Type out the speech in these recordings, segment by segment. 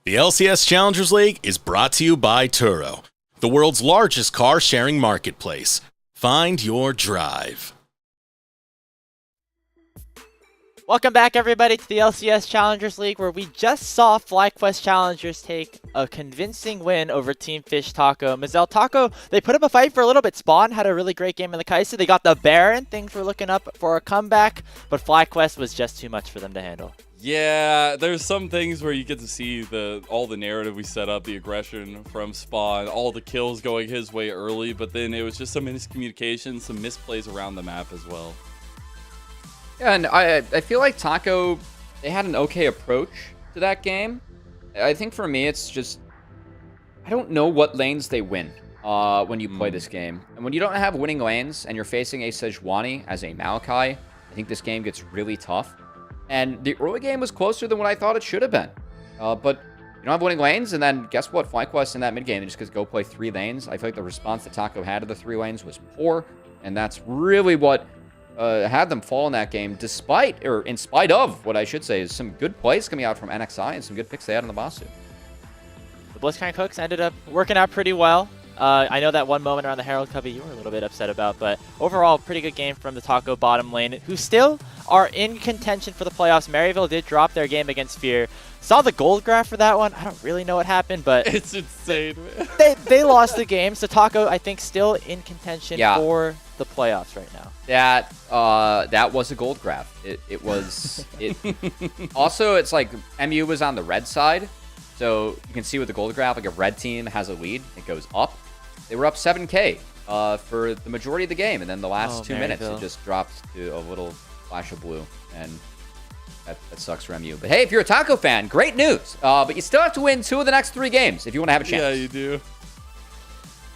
The LCS Challengers League is brought to you by Turo, the world's largest car-sharing marketplace. Find your drive. Welcome back, everybody, to the LCS Challengers League, where we just saw FlyQuest Challengers take a convincing win over Team Fish Taco. Mazel Taco, they put up a fight for a little bit. Spawn had a really great game in the Kaisa. They got the Baron. Things were looking up for a comeback, but FlyQuest was just too much for them to handle. Yeah, there's some things where you get to see all the narrative we set up, the aggression from Spawn, all the kills going his way early, but then it was just some miscommunication, some misplays around the map as well. Yeah, and I feel like Taco, they had an okay approach to that game. I think for me, it's just, I don't know what lanes they win when you play this game. And when you don't have winning lanes and you're facing a Sejuani as a Maokai, I think this game gets really tough. And the early game was closer than what I thought it should have been. But you don't have winning lanes, and then guess what? FlyQuest in that mid game, they just go play 3 lanes. I feel like the response that Taco had to the 3 lanes was poor, and that's really what had them fall in that game, in spite of what I should say is some good plays coming out from NXI and some good picks they had on the Basu. The Blitzcrank hooks ended up working out pretty well. I know that one moment around the Herald Cubby you were a little bit upset about, but overall, pretty good game from the Taco bottom lane, who still are in contention for the playoffs. Maryville did drop their game against Fear. Saw the gold graph for that one. I don't really know what happened, but it's insane, man. they lost the game, so Taco, I think, still in contention for the playoffs right now. That was a gold graph. It was. Also, it's like MU was on the red side, so you can see with the gold graph, like a red team has a lead, it goes up. They were up 7K for the majority of the game, and then the last 2 minutes, it just dropped to a little flash of blue, and that sucks for MU. But hey, if you're a Taco fan, great news. But you still have to win 2 of the next 3 games if you want to have a chance. Yeah, you do.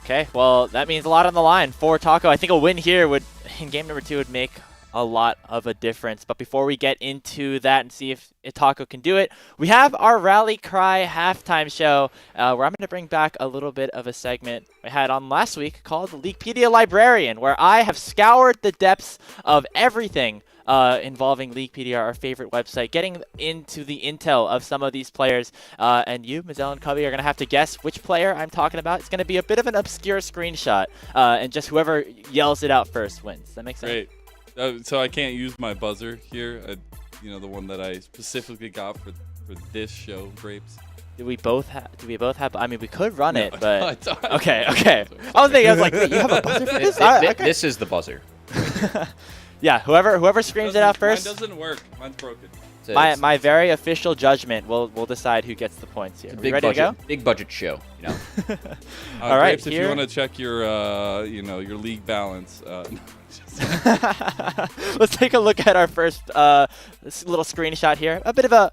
Okay, well, that means a lot on the line for Taco. I think a win here in game number 2 would make a lot of a difference. But before we get into that and see if Taco can do it, we have our Rally Cry halftime show where I'm going to bring back a little bit of a segment I had on last week called the Leaguepedia Librarian, where I have scoured the depths of everything involving Leaguepedia, our favorite website, getting into the intel of some of these players. And you, Mazel and Cubby, are going to have to guess which player I'm talking about. It's going to be a bit of an obscure screenshot, and just whoever yells it out first wins. Does that make sense? Great. So I can't use my buzzer here, the one that I specifically got for this show, Grapes. Do we both have? I mean, we could run it, but I don't. Okay. I was like, wait, you have a buzzer for this? Okay. This is the buzzer. Yeah, whoever screams it out first. Mine doesn't work. Mine's broken. My very official judgment will decide who gets the points here. Are we ready to go? Big budget show, All right, Grapes, if you want to check your your league balance. Let's take a look at our first this little screenshot here. A bit of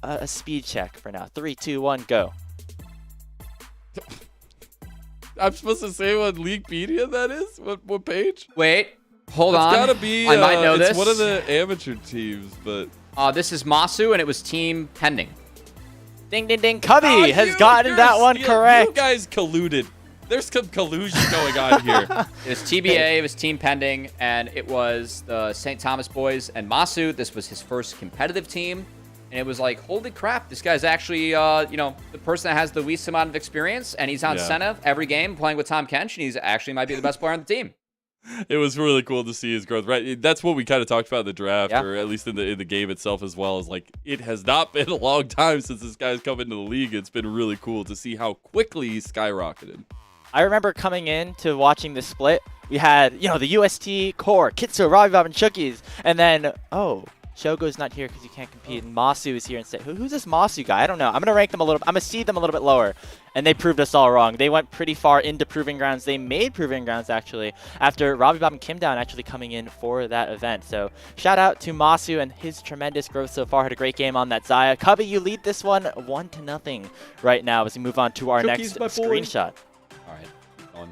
a speed check for now. 3, 2, 1, go. I'm supposed to say what Leaguepedia that is? What page? Wait, hold on. It's gotta be. I might know this. It's one of the amateur teams, but. This is Masu, and it was Team Pending. Ding, ding, ding. Cubby has gotten that one correct. You guys colluded. There's some collusion going on here. It was TBA, it was Team Pending, and it was the St. Thomas boys. And Masu, this was his first competitive team. And it was like, holy crap, this guy's actually, the person that has the least amount of experience. And he's on Senna every game playing with Tom Kench, and he's actually might be the best player on the team. It was really cool to see his growth. Right, that's what we kind of talked about in the draft, or at least in the game itself as well. Is like it has not been a long time since this guy's come into the league. It's been really cool to see how quickly he skyrocketed. I remember coming in to watching the split. We had the UST core, Kitsu, Robbie Bob, and Chookies, and then Shogo's not here because he can't compete, and Masu is here instead. Who's this Masu guy? I don't know. I'm gonna rank them I'm gonna seed them a little bit lower, and they proved us all wrong. They went pretty far into Proving Grounds. They made Proving Grounds actually after Robbie Bob and Kim Down actually coming in for that event. So shout out to Masu and his tremendous growth so far. Had a great game on that Zaya. Cubby, you lead this one 1-0 right now as we move on to our next screenshot. All right, on.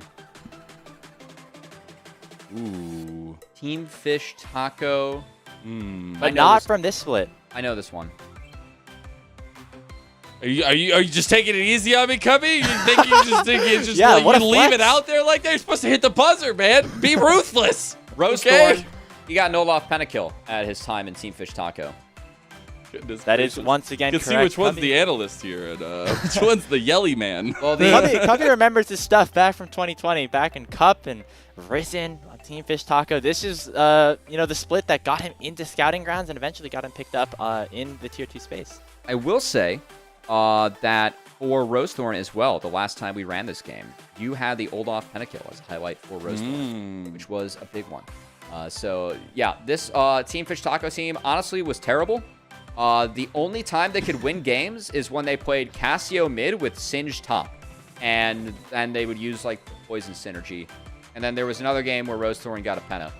Ooh. Team Fish Taco. But not from this split. I know this one. Are you just taking it easy on me, Cubby? You think you just Yeah, what a leave flex. it out there like that? You're supposed to hit the buzzer, man. Be ruthless. Rose Thorn, he got an Olaf Pentakill at his time in Team Fish Taco. Goodness That gracious. is once again You correct. can see which one's Cubby- the analyst here and which one's the yelly man. Well, Cubby remembers his stuff back from 2020, back in Cup and Risen on Team Fish Taco. This is, the split that got him into Scouting Grounds and eventually got him picked up in the Tier 2 space. I will say that for Rosethorn as well, the last time we ran this game, you had the old off pentakill as a highlight for Rosethorn, which was a big one. So, yeah, this Team Fish Taco team honestly was terrible. The only time they could win games is when they played Casio mid with Singed top. And then they would use, like, Poison Synergy. And then there was another game where Rosethorn got a Penta.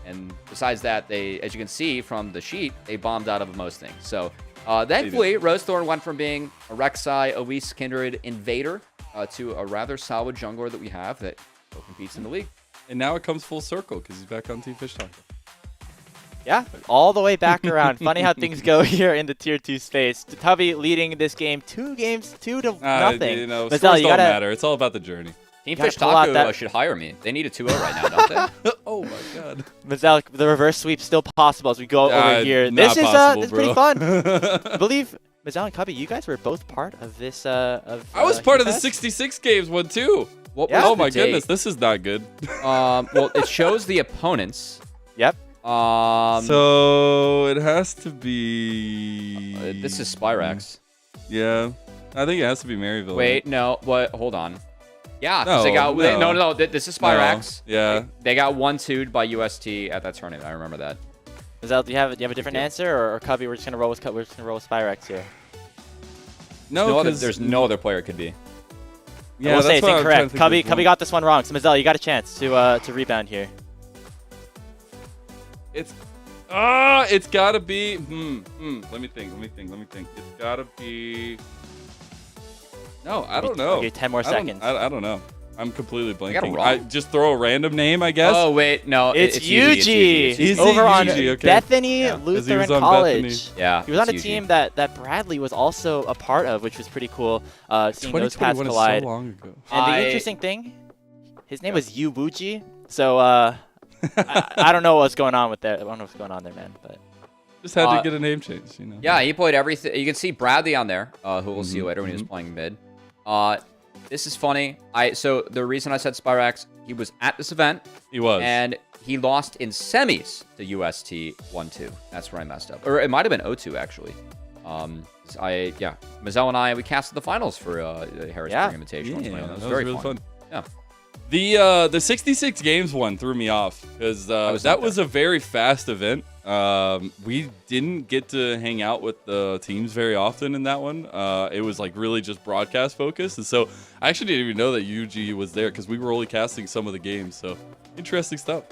And besides that, they, as you can see from the sheet, they bombed out of most things. So, thankfully, Rosethorn went from being a Rek'Sai, Elise, Kindred, Invader to a rather solid jungler that we have that still competes in the league. And now it comes full circle because he's back on Team Fish Taco. Yeah, all the way back around. Funny how things go here in the Tier 2 space. Tubby leading this game 2 to nothing. You know, Mazel, scores you don't gotta- matter. It's all about the journey. Team Gotta Fish pull out Taco that- should hire me. They need a 2-0 right now, don't they? Oh my god. Mazel, the reverse sweep still possible as we go over here. Not This is possible, this is pretty bro. fun. I believe Mazel and Cubby, you guys were both part of this. I was part of the Fest? 66 games one too. What Yeah. was Oh the my date? goodness, this is not good. Well, it shows the opponents. Yep. So it has to be. This is Spyrax. Yeah, I think it has to be Maryville. Wait, no. What? Hold on. Yeah, 'cause they No, got no. no. This is Spyrax. No, yeah. They got 1-2'd by UST at that tournament. I remember that. Mazel, do you have a different answer, or Cubby? We're just gonna roll with Spyrex here. No, There's no other player it could be. Yeah, I will say that's it's what I'm trying to incorrect. think Cubby, of Cubby one. got this one wrong. So Mazel, you got a chance to rebound here. It's gotta be. Let me think. It's gotta be. No, I don't know. Okay, 10 more seconds. I don't know. I'm completely got it blanking. wrong. I just throw a random name, I guess. Oh wait, no. It's Yuji. Yuji. He's over the on Yuji, okay. Bethany Yeah. 'Cause he was Lutheran on College. Bethany. Yeah. He was on a it's Yuji. team that Bradley was also a part of, which was pretty cool. Seeing those paths 2021 is collide. so long ago. And the interesting thing, his name was Yu Wuji. So I don't know what's going on with that. I don't know what's going on there, man. But Just had to get a name change, you know. Yeah, he played everything. You can see Bradley on there, who we'll see later when he was playing mid. This is funny. So the reason I said Spyrax, he was at this event. He was. And he lost in semis to UST 1-2. That's where I messed up. Or it might have been 0-2, actually. Mazel and I, we casted the finals for the Harrisburg Invitational. Yeah, That was very really fun. Yeah. The 66 games one threw me off because that was a very fast event. We didn't get to hang out with the teams very often in that one. It was like really just broadcast focused, and so I actually didn't even know that Yuji was there because we were only casting some of the games. So interesting stuff.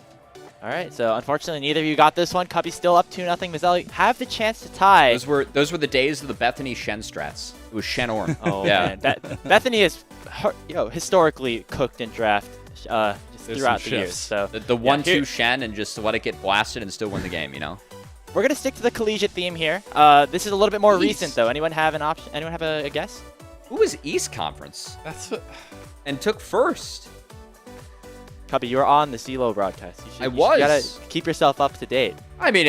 all right. So unfortunately, neither of you got this one. Cubby's still up 2-0. Mazel, you have the chance to tie. Those were the days of the Bethany Shen strats. It was Shen Orn. Oh yeah. man, Bethany is historically cooked in draft just There's throughout some the years. chefs. So The 1-2 Shen and just let it get blasted and still win the game, you know? we're gonna stick to the collegiate theme here. This is a little bit more recent though. Anyone have an option? Anyone have a guess? Who was East Conference That's what. and took first? Cubby, you were on the CeeLo broadcast. You I was. You gotta keep yourself up to date. I mean,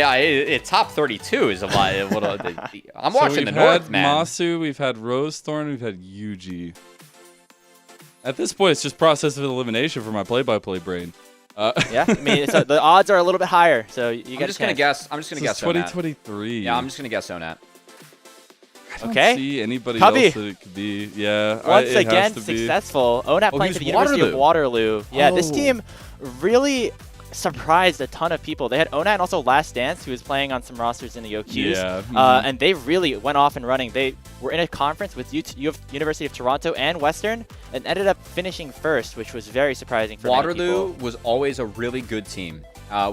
top 32 is a lot. I'm So watching the we've North, had man. Masu, we've had Rosethorn, we've had Yuji. At this point, it's just process of elimination for my play-by-play brain. Yeah, I mean the odds are a little bit higher, so you I'm get just a gonna chance. guess. I'm just gonna guess Onat. 2023. Yeah, I'm just gonna guess Onat. I don't Okay. see anybody Cubby. else that it could be. Yeah. Once it has again, to be. successful. Onat Oh, playing he's for the University of Waterloo. Yeah, this Oh. team really surprised a ton of people. They had Onat and also Last Dance, who was playing on some rosters in the OQs. Yeah. And they really went off and running. They were in a conference with University of Toronto and Western, and ended up finishing first, which was very surprising for many Waterloo people. was always a really good team.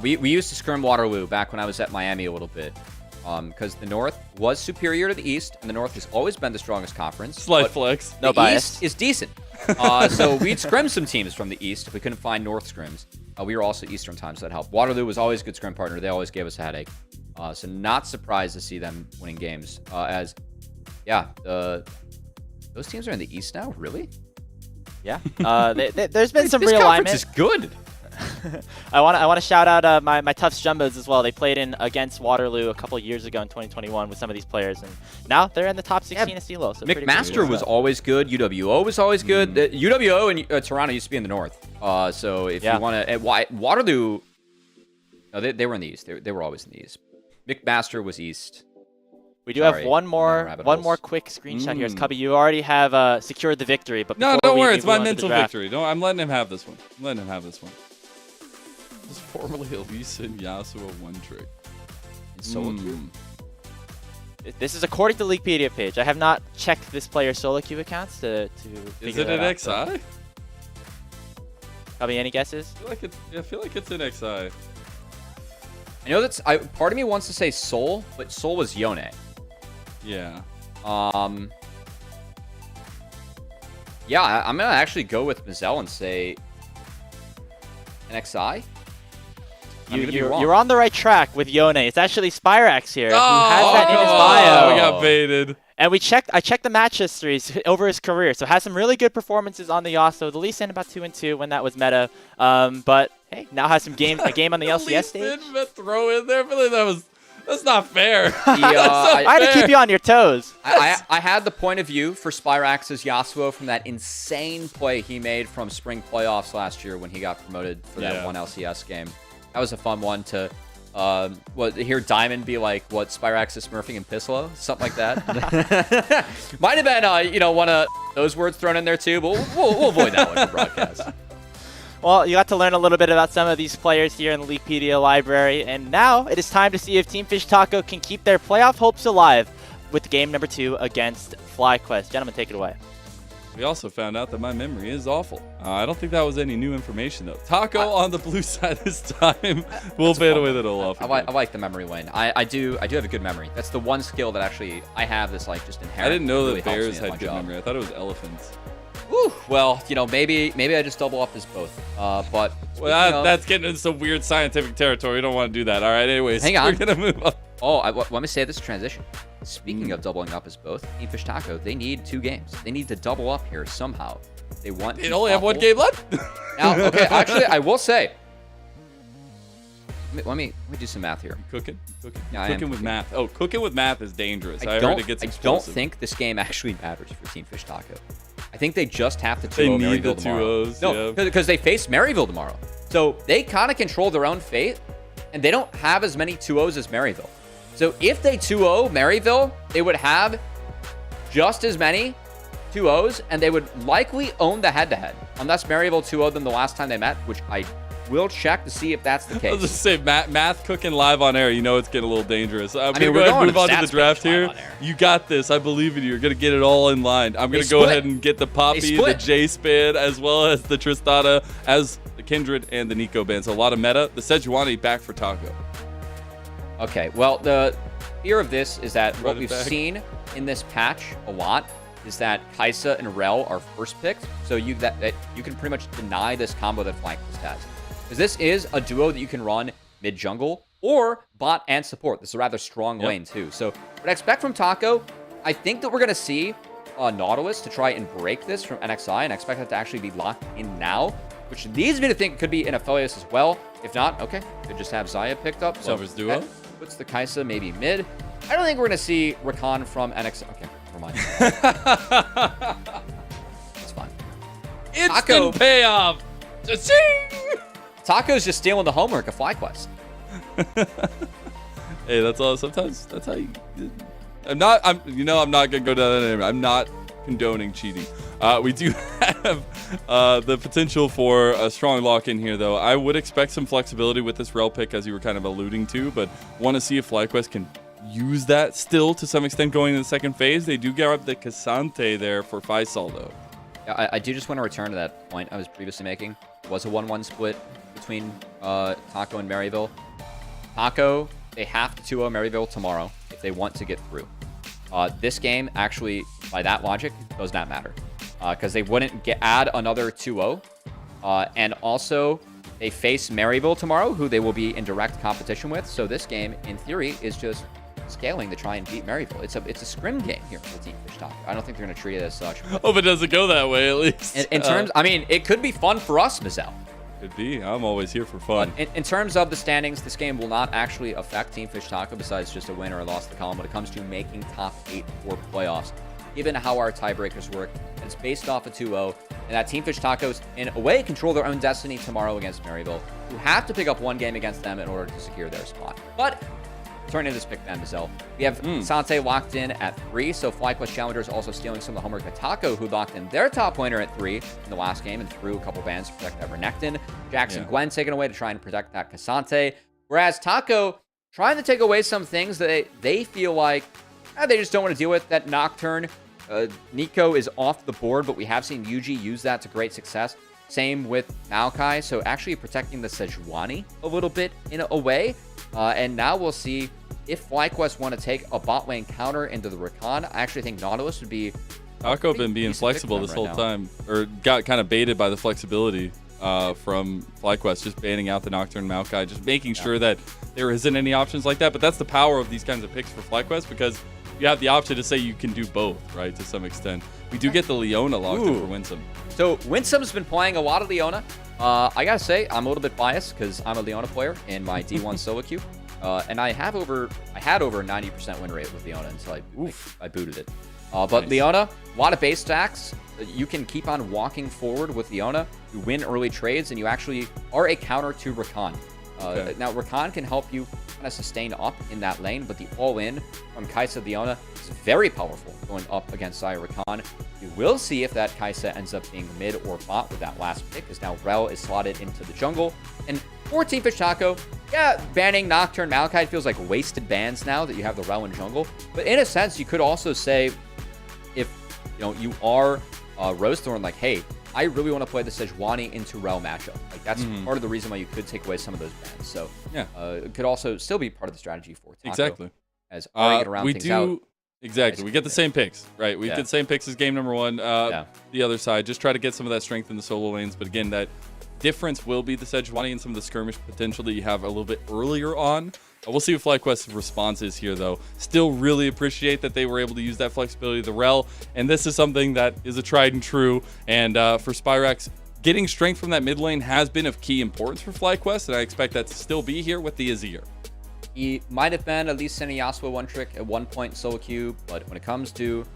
We used to scrim Waterloo back when I was at Miami a little bit. Because the North was superior to the East, and the North has always been the strongest conference. Slight but flex. No the bias. East is decent. So we'd scrim some teams from the East if we couldn't find North scrims. We were also Eastern time, so that helped. Waterloo was always a good scrim partner. They always gave us a headache. So not surprised to see them winning games. Those teams are in the East now? Really? Yeah. There's been some this conference realignment. is good. I want to shout out my Tufts Jumbos as well. They played in against Waterloo a couple years ago in 2021 with some of these players, and now they're in the top 16 of CELO. So McMaster was always good. UWO was always good. UWO and Toronto used to be in the north. So if you want to, Waterloo, no, they were in the east. They were always in the east. McMaster was east. We do have one more quick screenshot here. Cubby, you already have secured the victory, but no, don't worry, it's my mental victory. No, I'm letting him have this one. This is formerly Elisa and Yasuo one trick. Solo queue. This is according to the Leaguepedia page. I have not checked this player's solo queue accounts to figure that out. Is it an XI? Cubby, any guesses? I feel like it's an XI. I know that's. Part of me wants to say Soul, but Soul was Yone. Yeah. Yeah, I'm gonna actually go with Mazel and say an XI. You're on the right track with Yone. It's actually Spyrax here who has that in his bio. We got baited. And I checked the match histories over his career, so has some really good performances on the Yasuo. The Lee Sin about 2-2 when that was meta, but hey, now has a game on the LCS stage. Throw in there, but that's not fair. I had to keep you on your toes. I had the point of view for Spyrax's Yasuo from that insane play he made from spring playoffs last year when he got promoted for that one LCS game. That was a fun one to hear Diamond be like, what, Spyrax is smurfing in Pisslow? Something like that. Might have been, one of those words thrown in there too, but we'll avoid that one for broadcast. Well, you got to learn a little bit about some of these players here in the Leaguepedia library, and now it is time to see if Team Fish Taco can keep their playoff hopes alive with game number 2 against FlyQuest. Gentlemen, take it away. We also found out that my memory is awful. I don't think that was any new information, though. Taco on the blue side this time. We'll fade away that Olaf. I like the memory lane. I do have a good memory. That's the one skill that actually I have this just inherent. I didn't know really that bears had good memory. I thought it was elephants. Ooh, well, maybe I just double up as both. But that's getting into some weird scientific territory. We don't want to do that. All right, anyways, hang on. We're gonna move on. Oh, let me say this transition. Speaking of doubling up as both, Team Fish Taco, they need 2 games. They need to double up here somehow. They want. They only have 1 game left. Now, okay, actually, I will say. Let me do some math here. Cooking Yeah, cooking with math. Oh, cooking with math is dangerous. I don't heard it gets I explosive. don't think this game actually matters for Team Fish Taco. I think they just have to 2-0 They need Maryville the tomorrow. 2-0s, No, because they face Maryville tomorrow. So they kind of control their own fate, and they don't have as many 2-0s as Maryville. So if they 2-0 Maryville, they would have just as many 2-0s, and they would likely own the head-to-head. Unless Maryville 2-0 them the last time they met, which I will check to see if that's the case. I'll just say math cooking live on air. You know it's getting a little dangerous. I'm going to we're go ahead and going move on to the draft here. You got this. I believe in you. You're going to get it all in line. I'm going to go ahead and get the Poppy, the J-Spin, as well as the Tristana, as the Kindred, and the Nico band. So a lot of meta. The Sejuani back for Taco. Okay, well, the fear of this is that what we've seen in this patch a lot is that Kaisa and Rel are first picks, so you can pretty much deny this combo that FlyQuest has. Because this is a duo that you can run mid-jungle or bot and support. This is a rather strong lane, too. So what I expect from Taco, I think that we're going to see Nautilus to try and break this from NXI, and I expect that to actually be locked in now, which leads me to think it could be in Aphelios as well. If not, okay, could just have Zaya picked up. So Lovers duo. Puts the Kaisa maybe mid. I don't think we're going to see Rakan from NXI. Okay, never mind. It's fine. Instant payoff. Cha-ching! Taco's just stealing the homework of FlyQuest. Hey, that's all. Sometimes that's how you. I'm not gonna go down that anymore. I'm not condoning cheating. We do have the potential for a strong lock in here, though. I would expect some flexibility with this rel pick, as you were kind of alluding to, but want to see if FlyQuest can use that still to some extent going in the second phase. They do get up the Cassante there for Faisal, though. Yeah, I do just want to return to that point I was previously making. It was a 1-1 split between Taco and Maryville. Taco, they have to 2-0 Maryville tomorrow if they want to get through. This game, actually, by that logic, does not matter. Because they wouldn't add another 2-0. And also, they face Maryville tomorrow, who they will be in direct competition with. So this game, in theory, is just scaling to try and beat Maryville. It's a scrim game here for the Team Fish Taco. I don't think they're going to treat it as such. Hope it doesn't go that way, at least. In terms, I mean, it could be fun for us, Mazel. Could be. I'm always here for fun. In terms of the standings, this game will not actually affect Team Fish Taco besides just a win or a loss to the column when it comes to making top 8 for playoffs. Given how our tiebreakers work, it's based off a 2-0, and that Team Fish Tacos, in a way, control their own destiny tomorrow against Maryville, who have to pick up one game against them in order to secure their spot. But turning to this pick, Van Mazel, we have Sante locked in at 3, so FlyQuest Challengers also stealing some of the homework of Taco, who locked in their top laner at 3 in the last game and threw a couple bans to protect that Renekton. Jackson Gwen taken away to try and protect that Cassante, whereas Taco trying to take away some things that they feel like they just don't want to deal with. That Nocturne, Nico is off the board, but we have seen Yuji use that to great success. Same with Maokai, so actually protecting the Sejuani a little bit in a way. And now we'll see if FlyQuest want to take a bot lane counter into the Rakan. I actually think Nautilus would be... Taco been being flexible this whole time, or got kind of baited by the flexibility from FlyQuest, just banning out the Nocturne Maokai, just making sure that there isn't any options like that. But that's the power of these kinds of picks for FlyQuest, because you have the option to say you can do both, right, to some extent. We do get the Leona locked in for Winsome. So Winsome's been playing a lot of Leona. I gotta say, I'm a little bit biased because I'm a Leona player in my D1 solo queue. And I had over 90% win rate with Leona until I booted it. But nice. Leona, a lot of base stacks. You can keep on walking forward with Leona. You win early trades, and you actually are a counter to Rakan. Now, Rakan can help you kind of sustain up in that lane, but the all-in from Kai'Sa Leona is very powerful going up against Xayah Rakan. We will see if that Kai'Sa ends up being mid or bot with that last pick, as now Rel is slotted into the jungle. And for Team Fish Taco, banning Nocturne Maokai feels like wasted bans now that you have the Rel in jungle. But in a sense, you could also say, if you are Rosethorn, like, hey, I really want to play the Sejuani into Rel matchup. Like, that's part of the reason why you could take away some of those bans. So it could also still be part of the strategy for Taco. Exactly. As arguing around things out. Exactly. We get the same picks, right? We get the same picks as game number 1. The other side, just try to get some of that strength in the solo lanes. But again, that difference will be the Sejuani and some of the skirmish potential that you have a little bit earlier on. We'll see what FlyQuest's response is here, though. Still really appreciate that they were able to use that flexibility of the Rel, and this is something that is a tried and true. And for Spyrax, getting strength from that mid lane has been of key importance for FlyQuest, and I expect that to still be here with the Azir. He might have been at least sending Yasuo one trick at one point in solo queue, but when it comes to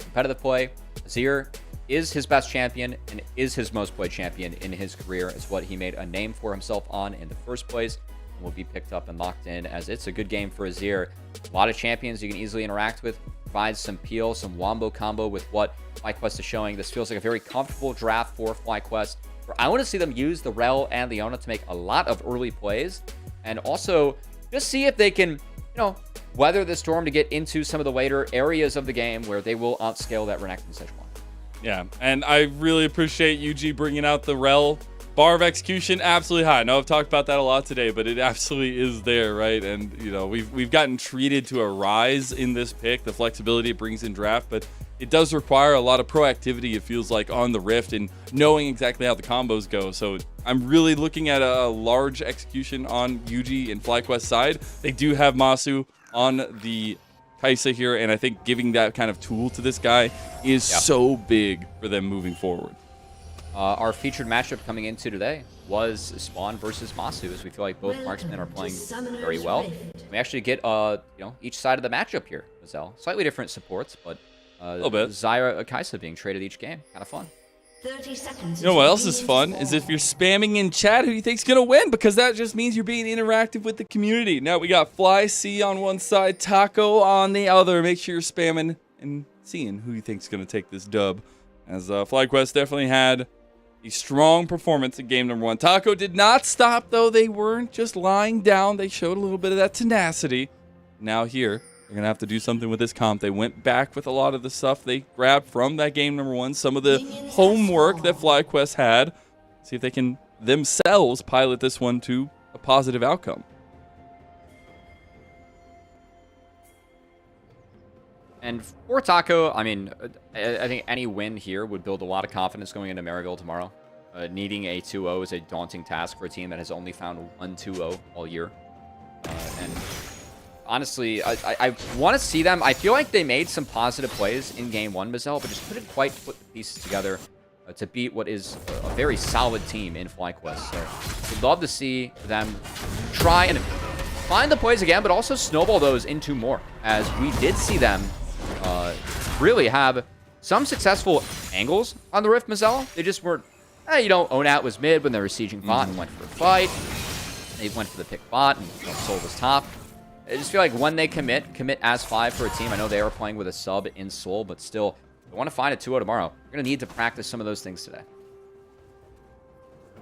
competitive play, Azir is his best champion and is his most played champion in his career. It's what he made a name for himself on in the first place, and will be picked up and locked in, as it's a good game for Azir. A lot of champions you can easily interact with, provides some peel, some wombo combo with what FlyQuest is showing. This feels like a very comfortable draft for FlyQuest. I want to see them use the Rel and Leona to make a lot of early plays, and also just see if they can, weather the storm to get into some of the later areas of the game where they will outscale that Renekton Sejuani. Yeah, and I really appreciate UG bringing out the Rel. Bar of execution absolutely high. I know I've talked about that a lot today, but it absolutely is there, right? And we've gotten treated to a rise in this pick, the flexibility it brings in draft, but it does require a lot of proactivity, it feels like, on the Rift and knowing exactly how the combos go. So I'm really looking at a large execution on UG and FlyQuest side. They do have Masu on the Kai'Sa here, and I think giving that kind of tool to this guy is so big for them moving forward. Our featured matchup coming into today was Spawn versus Masu, as we feel like both marksmen are playing very well. We actually get each side of the matchup here, Mazel. Slightly different supports, but a little bit. Xayah Kai'Sa being traded each game. Kind of fun. 30 seconds. You know what else is fun is if you're spamming in chat who you think's gonna win, because that just means you're being interactive with the community. Now we got FlyC on one side, Taco on the other. Make sure you're spamming and seeing who you think's gonna take this dub. As FlyQuest definitely had a strong performance in game number 1. Taco did not stop, though. They weren't just lying down. They showed a little bit of that tenacity. Now here, they're going to have to do something with this comp. They went back with a lot of the stuff they grabbed from that game number 1. Some of the homework that FlyQuest had. See if they can themselves pilot this one to a positive outcome. And for Taco, I mean, I think any win here would build a lot of confidence going into Maryville tomorrow. Needing a 2-0 is a daunting task for a team that has only found one 2-0 all year. And honestly, I want to see them. I feel like they made some positive plays in game 1, Mazel, but just couldn't quite put the pieces together to beat what is a very solid team in FlyQuest. So we'd love to see them try and find the plays again, but also snowball those into more, as we did see them really have some successful angles on the Rift Mazel. They just weren't, Onat was mid when they were sieging bot and went for a fight. They went for the pick bot and Soul was top. I just feel like when they commit as 5 for a team. I know they are playing with a sub in Soul, but still, they want to find a 2-0 tomorrow. We're going to need to practice some of those things today.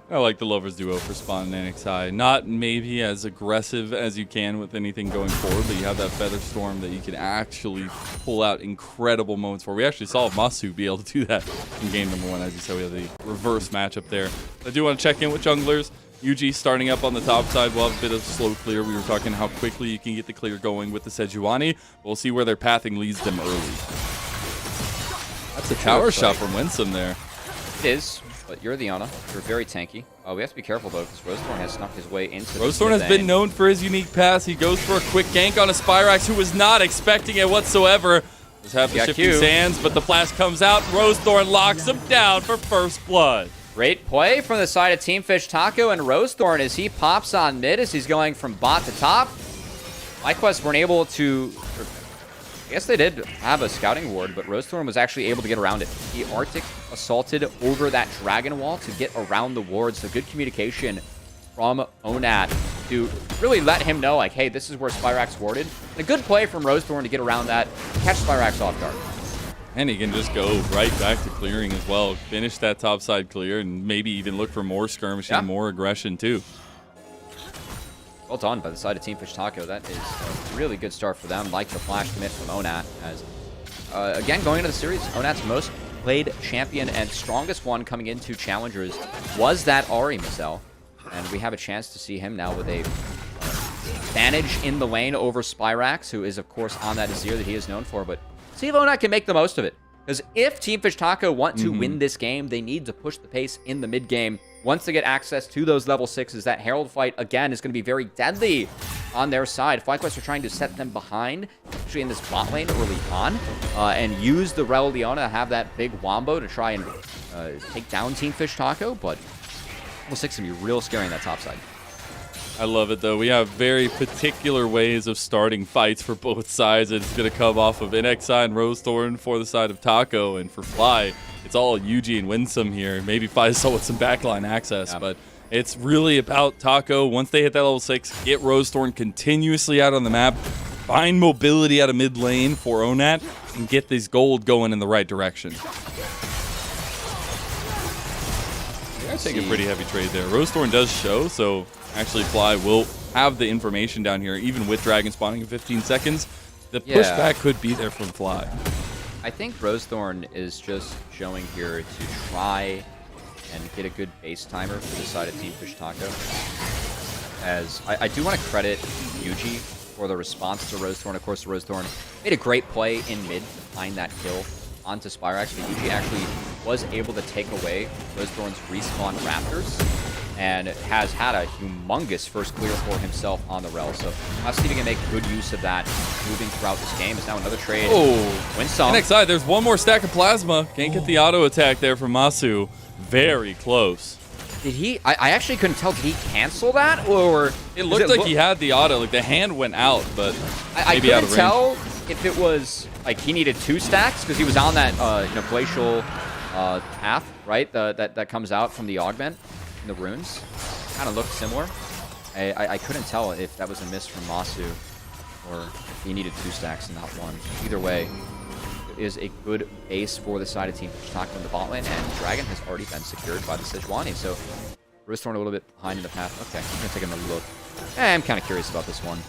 I like the Lovers duo for Spawn and NXI. Not maybe as aggressive as you can with anything going forward, but you have that Feather Storm that you can actually pull out incredible moments for. We actually saw Masu be able to do that in game number 1. As you said, we have the reverse matchup there. I do want to check in with junglers. UG starting up on the top side. We'll have a bit of slow clear. We were talking how quickly you can get the clear going with the Sejuani. We'll see where their pathing leads them early. That's a tower shot from Winsome there. It is. But you're the Ana. You're very tanky. We have to be careful, though, because Rosethorn has snuck his way into Rosethorn has been known for his unique pass. He goes for a quick gank on a Spyrax, who was not expecting it whatsoever. Just have the shifting sands, but the flash comes out. Rosethorn locks him down for first blood. Great play from the side of Team Fish Taco and Rosethorn as he pops on mid as he's going from bot to top. FlyQuest weren't able to... I guess they did have a scouting ward, but Rosethorn was actually able to get around it. He Arctic assaulted over that dragon wall to get around the ward, so good communication from Onat to really let him know, like, hey, this is where Spyrax warded. And a good play from Rosethorn to get around that, catch Spyrax off guard. And he can just go right back to clearing as well. Finish that top side clear and maybe even look for more skirmishing, more aggression too. Well done by the side of Team Fish Taco. That is a really good start for them. Like the flash commit from Onat. As again, going into the series, Onat's most played champion and strongest one coming into Challengers was that Ari Mazel. And we have a chance to see him now with a advantage in the lane over Spyrax, who is, of course, on that Azir that he is known for. But see if Onat can make the most of it. Because if Team Fish Taco want to win this game, they need to push the pace in the mid game. Once they get access to those level 6s, that Herald fight, again, is going to be very deadly on their side. FlyQuest are trying to set them behind, actually in this bot lane early on, and use the Rel Leona to have that big wombo to try and take down Team Fish Taco. But level 6 is going to be real scary on that top side. I love it, though. We have very particular ways of starting fights for both sides. It's going to come off of NXI and Rosethorn for the side of Taco, and for Fly, it's all UG and Winsome here. Maybe Faisal with some backline access, but it's really about Taco. Once they hit that level 6, get Rosethorn continuously out on the map, find mobility out of mid lane for Onat, and get this gold going in the right direction. I think a pretty heavy trade there. Rosethorn does show, so actually Fly will have the information down here, even with Dragon spawning in 15 seconds. The pushback could be there from Fly. I think Rosethorn is just showing here to try and get a good base timer for the side of Team Fish Taco. As I do want to credit Yuji for the response to Rosethorn. Of course, Rosethorn made a great play in mid to find that kill onto Spyrax, but Yuji actually was able to take away Rosethorn's respawn Raptors and has had a humongous first clear for himself on the Rel. So let's see if he can make good use of that moving throughout this game. It's now another trade. Oh, Win some. NXI, there's one more stack of plasma. Can't get the auto attack there from Masu. Very close. Did he? I actually couldn't tell. Did he cancel that, or it looked like he had the auto? Like the hand went out, but I couldn't tell if it was like he needed 2 stacks because he was on that glacial path, right? That comes out from the augment. The runes kind of looked similar. I couldn't tell if that was a miss from Masu or if he needed 2 stacks and not 1. Either way, it is a good base for the side of Team Taco in the bot lane, and Dragon has already been secured by the Sejuani. So Rosethorn a little bit behind in the path. Okay, I'm gonna take another look. I'm kind of curious about this one.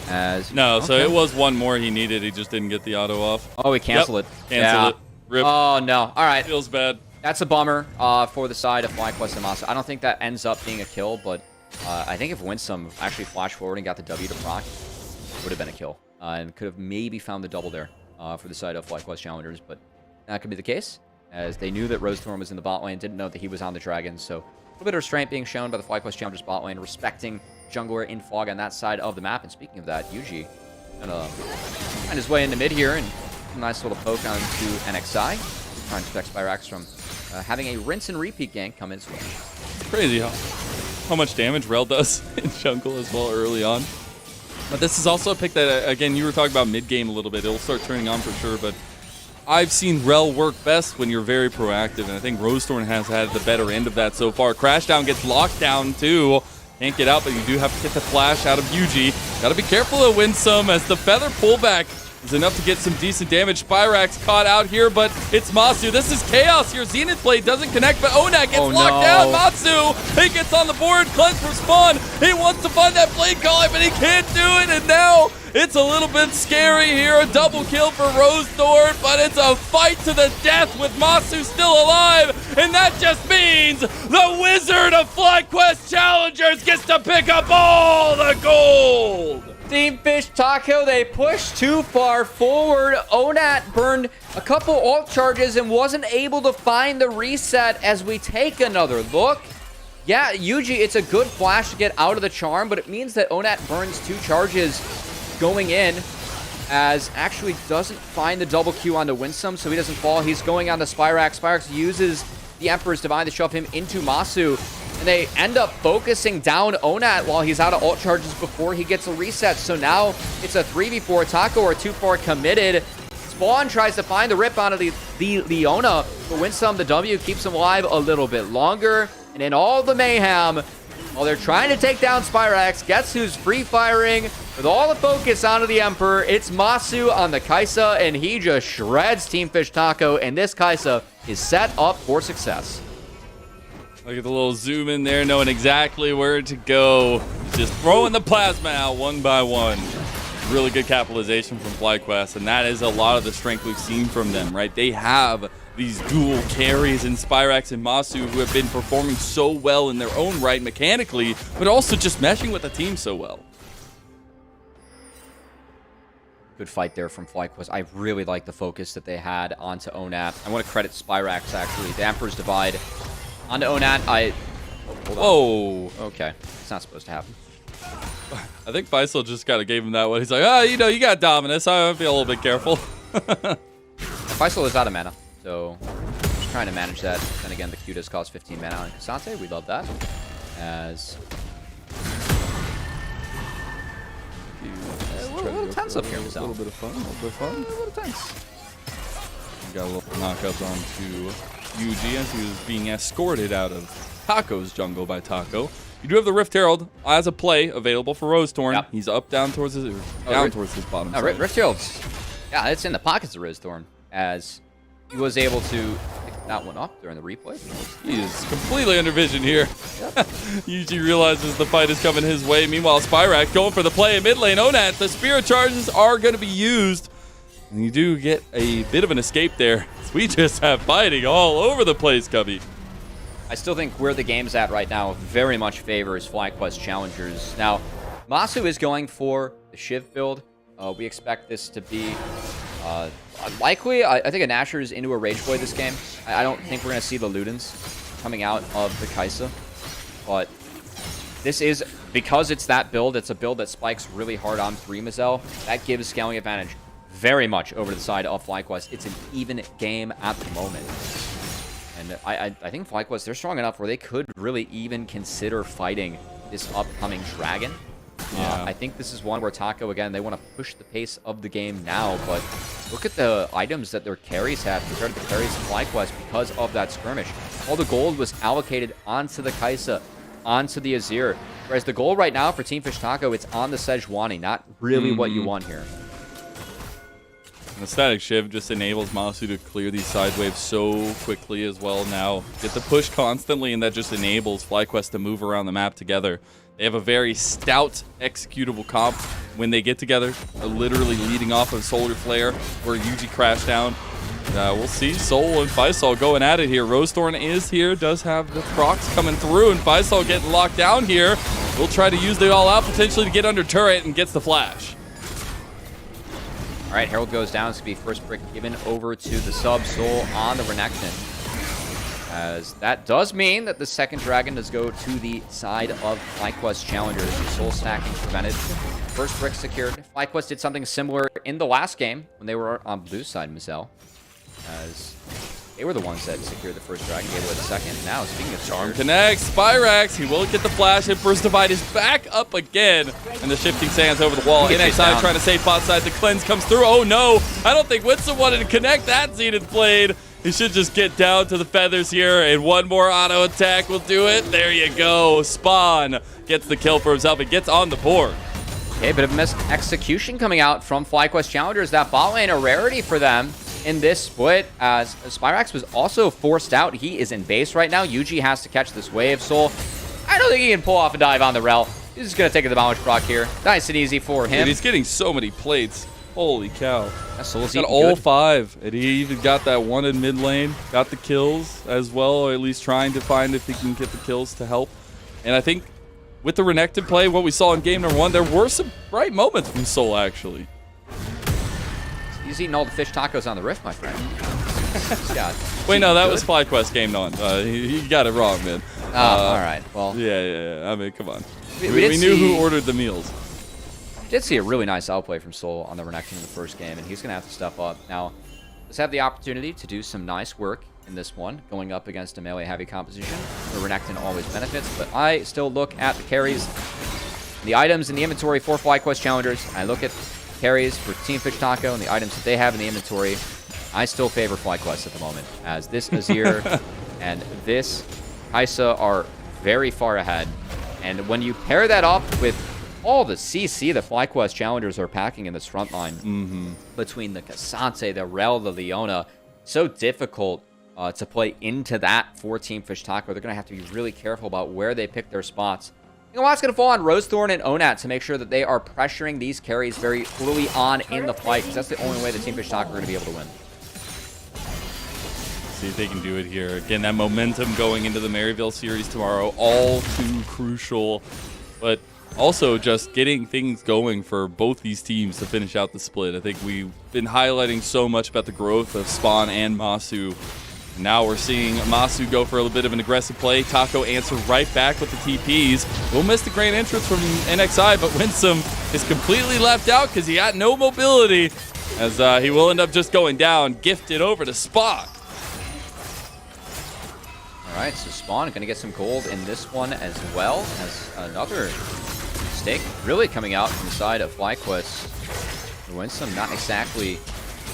So it was one more he needed. He just didn't get the auto off. Oh, he canceled it. Canceled it. Rip. Oh no. All right. Feels bad. That's a bummer for the side of FlyQuest and Masu. I don't think that ends up being a kill, but I think if Winsome actually flashed forward and got the W to proc, it would have been a kill. And could have maybe found the double there for the side of FlyQuest Challengers, but that could be the case, as they knew that Rosethorn was in the bot lane, didn't know that he was on the Dragon, so a little bit of restraint being shown by the FlyQuest Challengers bot lane, respecting jungler in Fog on that side of the map. And speaking of that, Yuji gonna find his way into mid here, and a nice little poke onto NXI. trying to protect Spyrax from having a rinse and repeat gank come in switch. It's crazy how much damage Rel does in jungle as well early on. But this is also a pick that, again, you were talking about mid-game a little bit. It'll start turning on for sure, but I've seen Rel work best when you're very proactive, and I think Rosethorn has had the better end of that so far. Crashdown gets locked down too. Can't get out, but you do have to get the flash out of Yuji. Got to be careful of Winsome as the feather pullback is enough to get some decent damage. Spyrax caught out here, but it's Masu. This is chaos here. Zenith Blade doesn't connect, but Onak gets locked down. Matsu, he gets on the board. Cleanse for spawn. He wants to find that Blade Collar, but he can't do it, and now it's a little bit scary here. A double kill for Rosethorn, but it's a fight to the death with Masu still alive, and that just means the Wizard of FlyQuest Challengers gets to pick up all the gold. Team Fish Taco, they pushed too far forward. Onat burned a couple ult charges and wasn't able to find the reset as we take another look. Yeah, Yuji, it's a good flash to get out of the charm, but it means that Onat burns 2 charges going in, as actually doesn't find the double Q onto Winsome, so he doesn't fall. He's going on to Spyrax. Spyrax uses the Emperor's Divine to shove him into Masu, and they end up focusing down Onat while he's out of ult charges before he gets a reset. So now it's a 3v4. Taco are too far committed. Spawn tries to find the rip onto the Leona, but Winsome, the W, keeps him alive a little bit longer. And in all the mayhem, while they're trying to take down Spyrax, guess who's free firing with all the focus onto the Emperor? It's Masu on the Kaisa, and he just shreds Team Fish Taco, and this Kaisa is set up for success. Look at the little zoom in there, knowing exactly where to go. Just throwing the plasma out one by one. Really good capitalization from FlyQuest, and that is a lot of the strength we've seen from them, right? They have these dual carries in Spyrax and Masu who have been performing so well in their own right mechanically, but also just meshing with the team so well. Good fight there from FlyQuest. I really like the focus that they had onto Onat. I want to credit Spyrax, actually. The Emperor's Divide onto Onat. Whoa. Okay. It's not supposed to happen. I think Faisal just kind of gave him that one. He's like, you know, you got Dominus. I would be a little bit careful. Faisal is out of mana, so just trying to manage that. Then again, the Q does cost 15 mana on Kasante. We love that. As a little tense up here, A little bit of fun. A little tense. Got a little knockup onto Yuji as he was being escorted out of Taco's jungle by Taco. You do have the Rift Herald as a play available for Rosethorn. Yep. He's up, down towards his bottom side. Rift Herald's, yeah, it's in the pockets of Rosethorn, as he was able to pick that one up during the replay. He is completely under vision here. Yep. Yuji realizes the fight is coming his way. Meanwhile, Spyrax going for the play in mid lane. Onat, the Spirit Charges are going to be used. And you do get a bit of an escape there. We just have fighting all over the place, Cubby. I still think where the game's at right now very much favors FlyQuest Challengers. Now, Masu is going for the Shiv build. We expect this to be likely. I think a Nashor is into a Rage Boy this game. I don't think we're going to see the Ludens coming out of the Kaisa. But this is, because it's that build, it's a build that spikes really hard on 3 Mazel. That gives scaling advantage very much over to the side of FlyQuest. It's an even game at the moment. And I think FlyQuest, they're strong enough where they could really even consider fighting this upcoming Dragon. Yeah. I think this is one where Taco, again, they want to push the pace of the game now, but look at the items that their carries have compared to the carries of FlyQuest because of that skirmish. All the gold was allocated onto the Kaisa, onto the Azir, whereas the gold right now for Team Fish Taco, it's on the Sejuani, not really what you want here. The Static Shiv just enables Masu to clear these side waves so quickly as well now. Get the push constantly, and that just enables FlyQuest to move around the map together. They have a very stout executable comp when they get together, literally leading off of Solar Flare, where Yuji crashed down. We'll see Soul and Faisal going at it here. Rosethorn is here, does have the procs coming through, and Faisal getting locked down here. We'll try to use the all-out potentially to get under turret and gets the flash. All right, Herald goes down. It's going to be first brick given over to the sub Soul on the Renekton. As that does mean that the second Dragon does go to the side of FlyQuest Challengers. Soul stacking prevented. First brick secured. FlyQuest did something similar in the last game when they were on blue side, Mazel. As They were the ones that secured the first Dragon Gate with the second. Now, speaking of Charm secured, connects. Spyrax, he will get the flash. Emperor's Divide is back up again. And the shifting sands over the wall. NXI trying to save bot side. The cleanse comes through. Oh no, I don't think Winston wanted to connect that Zenith Blade. He should just get down to the feathers here, and one more auto attack will do it. There you go. Spawn gets the kill for himself and gets on the board. okay, bit of a missed execution coming out from FlyQuest Challengers. That bot lane, a rarity for them in this split, as Spyrax was also forced out. He is in base right now. Yuji has to catch this wave. Soul, I don't think he can pull off a dive on the rel. He's just going to take the damage proc here. Nice and easy for him. Dude, he's getting so many plates. Holy cow. Soul's Got eating all good. 5, and he even got that one in mid lane. Got the kills as well, or at least trying to find if he can get the kills to help. And I think with the Renekton play, what we saw in game number 1, there were some bright moments from Soul, actually. He's eating all the fish tacos on the rift, my friend. Wait, no, that was FlyQuest game 1. He got it wrong, man. Oh, all right. Well, Yeah. I mean, come on. We We knew who ordered the meals. we did see a really nice outplay from Soul on the Renekton in the first game, and he's going to have to step up. Now, let's have the opportunity to do some nice work in this one, going up against a melee-heavy composition. The Renekton always benefits, but I still look at the carries, the items in the inventory for FlyQuest Challengers. I look at carries for Team Fish Taco and the items that they have in the inventory. I still favor FlyQuest at the moment, as this Azir and this Kaisa are very far ahead. And when you pair that up with all the CC the FlyQuest Challengers are packing in this front line, between the Cassante, the Rel, the Leona, so difficult to play into that for Team Fish Taco. They're going to have to be really careful about where they pick their spots. You know what's going to fall on Rosethorn and Onat to make sure that they are pressuring these carries very early on in the fight, because that's the only way the Team Fish Taco are going to be able to win. See if they can do it here. Again, that momentum going into the Maryville series tomorrow, all too crucial. But also just getting things going for both these teams to finish out the split. I think we've been highlighting so much about the growth of Spawn and Masu. Now we're seeing Masu go for a little bit of an aggressive play. Taco answer right back with the TPs. We'll miss the great entrance from NXI, but Winsome is completely left out because he got no mobility, as he will end up just going down, gifted over to Spawn. All right, so Spawn going to get some gold in this one as well, as another mistake really coming out from the side of FlyQuest. Winsome not exactly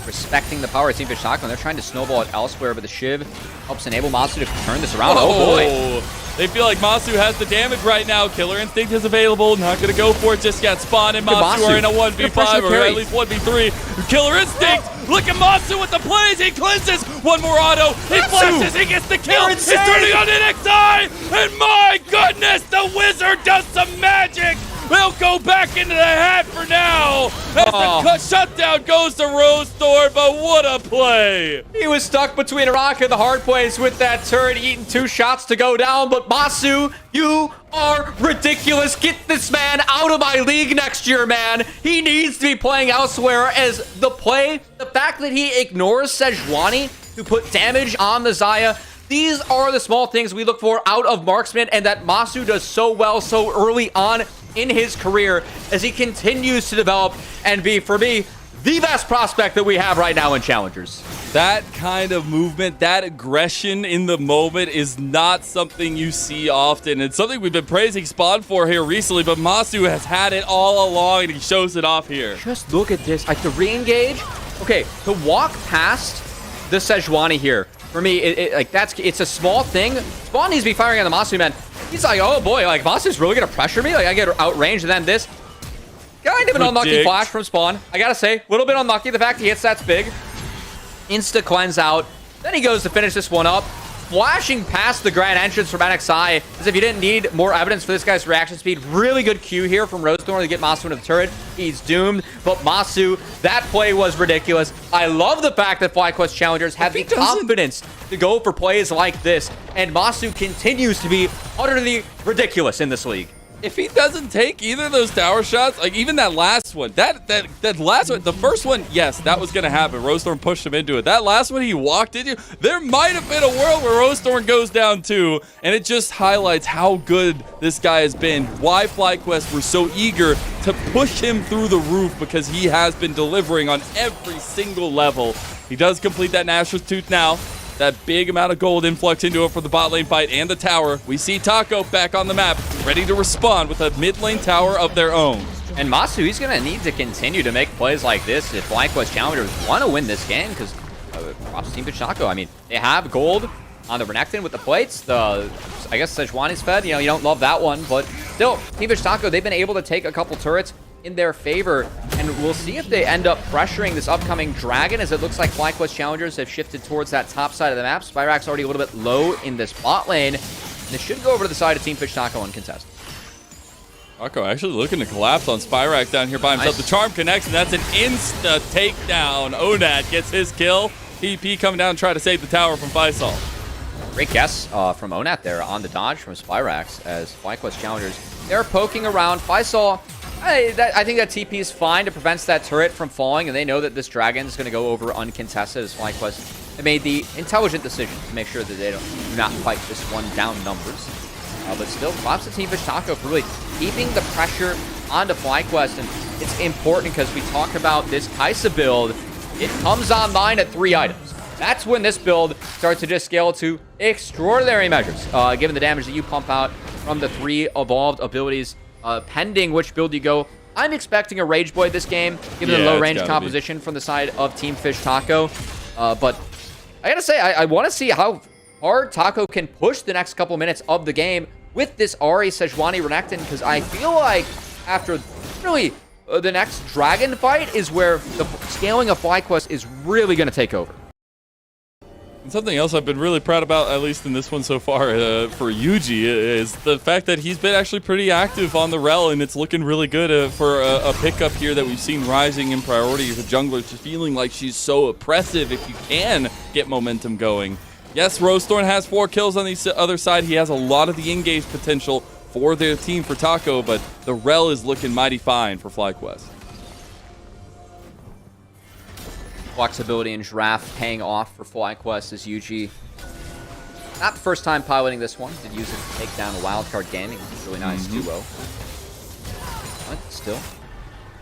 respecting the power of Team Fish Taco, and they're trying to snowball it elsewhere, but the Shiv helps enable Masu to turn this around. Oh boy! They feel like Masu has the damage right now. Killer Instinct is available. Not going to go for it just yet. Spawn and Masu are in a 1v5 or at least 1v3. Killer Instinct! Look at Masu with the plays. He cleanses. One more auto. He flashes. He gets the kill. He's turning on NXI. And my goodness, the Wizard does some magic. They'll go back into the hat for now as the shutdown goes to Rosethorn, but what a play! He was stuck between a rock and the hard place with that turret, eating 2 shots to go down, but Masu, you are ridiculous. Get this man out of my league next year, man. He needs to be playing elsewhere, as the fact that he ignores Sejuani to put damage on the Xayah, these are the small things we look for out of Marksman, and that Masu does so well so early on in his career as he continues to develop and be, for me, the best prospect that we have right now in Challengers. That kind of movement, that aggression in the moment is not something you see often. It's something we've been praising Spawn for here recently, but Masu has had it all along, and he shows it off here. Just look at this. Like, the re-engage. Okay, to walk past the Sejuani here, for me, it's a small thing. Spawn needs to be firing on the Masu, man. He's like, oh boy, like, Masu's really gonna pressure me? Like, I get outranged, and then this. Kind of an unlucky flash from Spawn. I gotta say, a little bit unlucky. The fact he hits that's big. Insta cleanse out. Then he goes to finish this one up. Flashing past the grand entrance from NXI, as if you didn't need more evidence for this guy's reaction speed. Really good Q here from Rosethorn to get Masu into the turret. He's doomed, but Masu, that play was ridiculous. I love the fact that FlyQuest Challengers have the confidence to go for plays like this, and Masu continues to be utterly ridiculous in this league. If he doesn't take either of those tower shots, like even that last one, that last one, the first one, yes, that was going to happen. Rosethorn pushed him into it. That last one he walked into, there might have been a world where Rosethorn goes down too, and it just highlights how good this guy has been, why FlyQuest were so eager to push him through the roof, because he has been delivering on every single level. He does complete that Nashor's Tooth now. that big amount of gold influx into it for the bot lane fight and the tower. We see Taco back on the map, ready to respond with a mid lane tower of their own. And Masu, he's going to need to continue to make plays like this if FlyQuest Challengers want to win this game, because props to Team Fish Taco. I mean, they have gold on the Renekton with the plates. I guess Sejuani's fed. You know, you don't love that one, but still, Team Fish Taco, they've been able to take a couple turrets in their favor, and we'll see if they end up pressuring this upcoming dragon, as it looks like FlyQuest Challengers have shifted towards that top side of the map. Spyrack's already a little bit low in this bot lane, and they should go over to the side of Team Fish Taco uncontested. Taco actually looking to collapse on Spyrack down here by himself. Nice. The charm connects, and that's an insta takedown. Onat gets his kill. PP coming down and try to save the tower from Faisal. Great guess from Onat there on the dodge from Spyrax, as FlyQuest Challengers, they're poking around. Faisal, I think that TP is fine to prevent that turret from falling, and they know that this dragon is going to go over uncontested, as FlyQuest have made the intelligent decision to make sure that they do not fight this one down numbers. But still, props to Team Fish Taco for really keeping the pressure onto FlyQuest. And it's important because we talk about this Kai'Sa build. It comes online at 3 items. That's when this build starts to just scale to extraordinary measures, given the damage that you pump out from the 3 evolved abilities, pending which build you go. I'm expecting a Rage Boy this game, given the low range composition from the side of Team Fish Taco. But I gotta say, I want to see how hard Taco can push the next couple minutes of the game with this Ahri, Sejuani, Renekton, because I feel like after really the next dragon fight is where the scaling of FlyQuest is really going to take over. And something else I've been really proud about, at least in this one so far, for Yuji, is the fact that he's been actually pretty active on the rel, and it's looking really good for a pickup here that we've seen rising in priority. The jungler just feeling like she's so oppressive if you can get momentum going. Yes, Rosethorn has 4 kills on the other side. He has a lot of the engage potential for their team for Taco, but the rel is looking mighty fine for FlyQuest. Flexibility and Giraffe paying off for FlyQuest as Yuji. Not the first time piloting this one. Did use it to take down a Wildcard Gaming. Really nice duo. But still,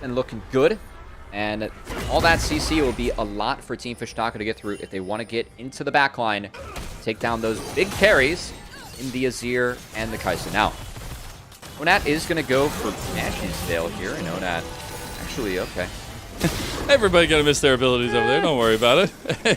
and looking good. And all that CC will be a lot for Team Fish Taco to get through if they want to get into the backline, take down those big carries in the Azir and the Kai'Sa. Now, Onat is going to go for Nash's Veil here, and Onat actually, okay. Everybody gonna miss their abilities over there. Don't worry about it.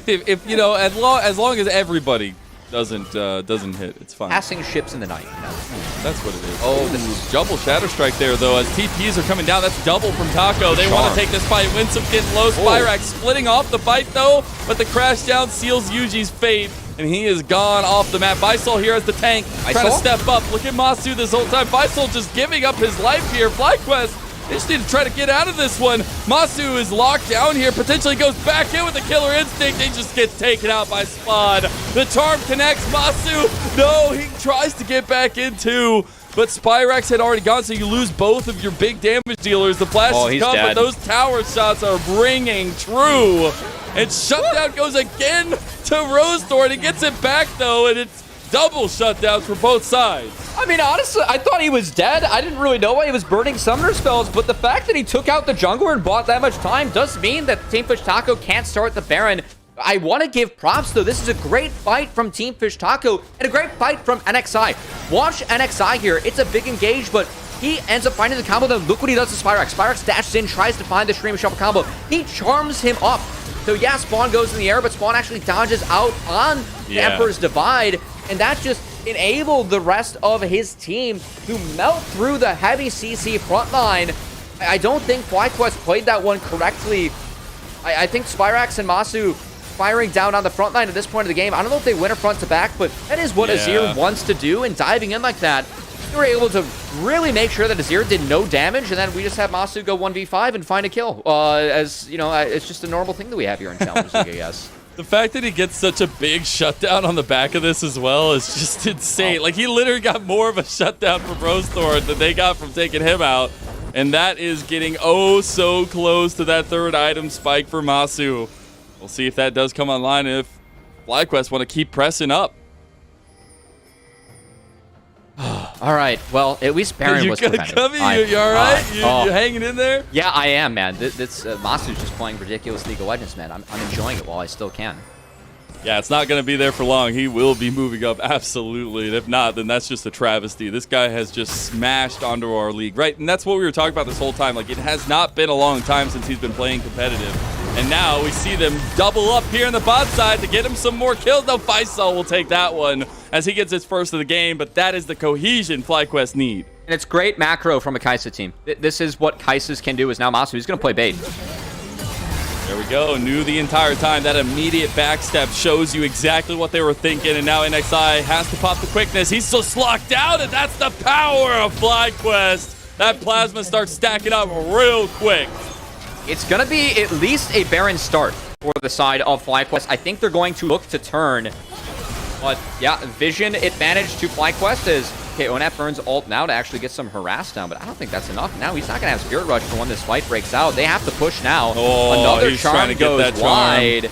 if you know, as long as everybody doesn't hit, it's fine. Passing ships in the night. You know? That's what it is. Oh, this is double Shatter Strike there, though, as TPs are coming down. That's double from Taco. They want to take this fight. Winsome getting low. Spyrack splitting off the fight, though, but the crash down seals Yuji's fate, and he is gone off the map. Faisal here as the tank, trying to step up. Look at Masu this whole time. Faisal just giving up his life here. FlyQuest, they just need to try to get out of this one. Masu is locked down here, potentially goes back in with the killer instinct. He just gets taken out by Spawn. The charm connects. Masu, no, he tries to get back in too, but Spyrax had already gone, so you lose both of your big damage dealers. The flashes come, but those tower shots are ringing true. And Shutdown goes again to Rosethorn. He gets it back though, and it's double shutdowns for both sides. I mean, honestly, I thought he was dead. I didn't really know why he was burning summoner spells, but the fact that he took out the jungler and bought that much time does mean that Team Fish Taco can't start the Baron. I want to give props, though. This is a great fight from Team Fish Taco and a great fight from NXI. Watch NXI here. It's a big engage, but he ends up finding the combo. Then look what he does to Spyrax. Spyrax dashes in, tries to find the Stream of Shuffle combo. He charms him up. So yeah, Spawn goes in the air, but Spawn actually dodges out on the Emperor's Divide, and that just enabled the rest of his team to melt through the heavy CC front line. I don't think FlyQuest played that one correctly. I think Spyrax and Masu firing down on the front line at this point of the game. I don't know if they win a front to back, but that is what Azir wants to do, and diving in like that, they were able to really make sure that Azir did no damage, and then we just have Masu go 1v5 and find a kill. As you know, it's just a normal thing that we have here in Challengers League, I guess. The fact that he gets such a big shutdown on the back of this as well is just insane. Like, he literally got more of a shutdown from Rosethorn than they got from taking him out. And that is getting oh so close to that third item spike for Masu. We'll see if that does come online, if FlyQuest want to keep pressing up. All right, well, at least Baron was prevented. You all right? You hanging in there? Yeah, I am, man. Masu's just playing ridiculous League of Legends, man. I'm enjoying it while I still can. Yeah, it's not going to be there for long. He will be moving up, absolutely. And if not, then that's just a travesty. This guy has just smashed onto our league, right? And that's what we were talking about this whole time. Like, it has not been a long time since he's been playing competitive. And now we see them double up here on the bot side to get him some more kills. No, FlyQuest will take that one as he gets his first of the game, but that is the cohesion FlyQuest need. And it's great macro from a Kai'Sa team. This is what Kai'Sas can do is now Masu. He's going to play bait. There we go. Knew the entire time. That immediate backstep shows you exactly what they were thinking. And now NXI has to pop the quickness. He's just locked out, and that's the power of FlyQuest. That plasma starts stacking up real quick. It's going to be at least a Baron start for the side of FlyQuest. I think they're going to look to turn. But yeah, vision advantage to FlyQuest is, okay, Onat burns ult now to actually get some harass down, but I don't think that's enough. Now he's not going to have Spirit Rush for when this fight breaks out. They have to push now. Oh, another he's charm trying to get goes that charm wide.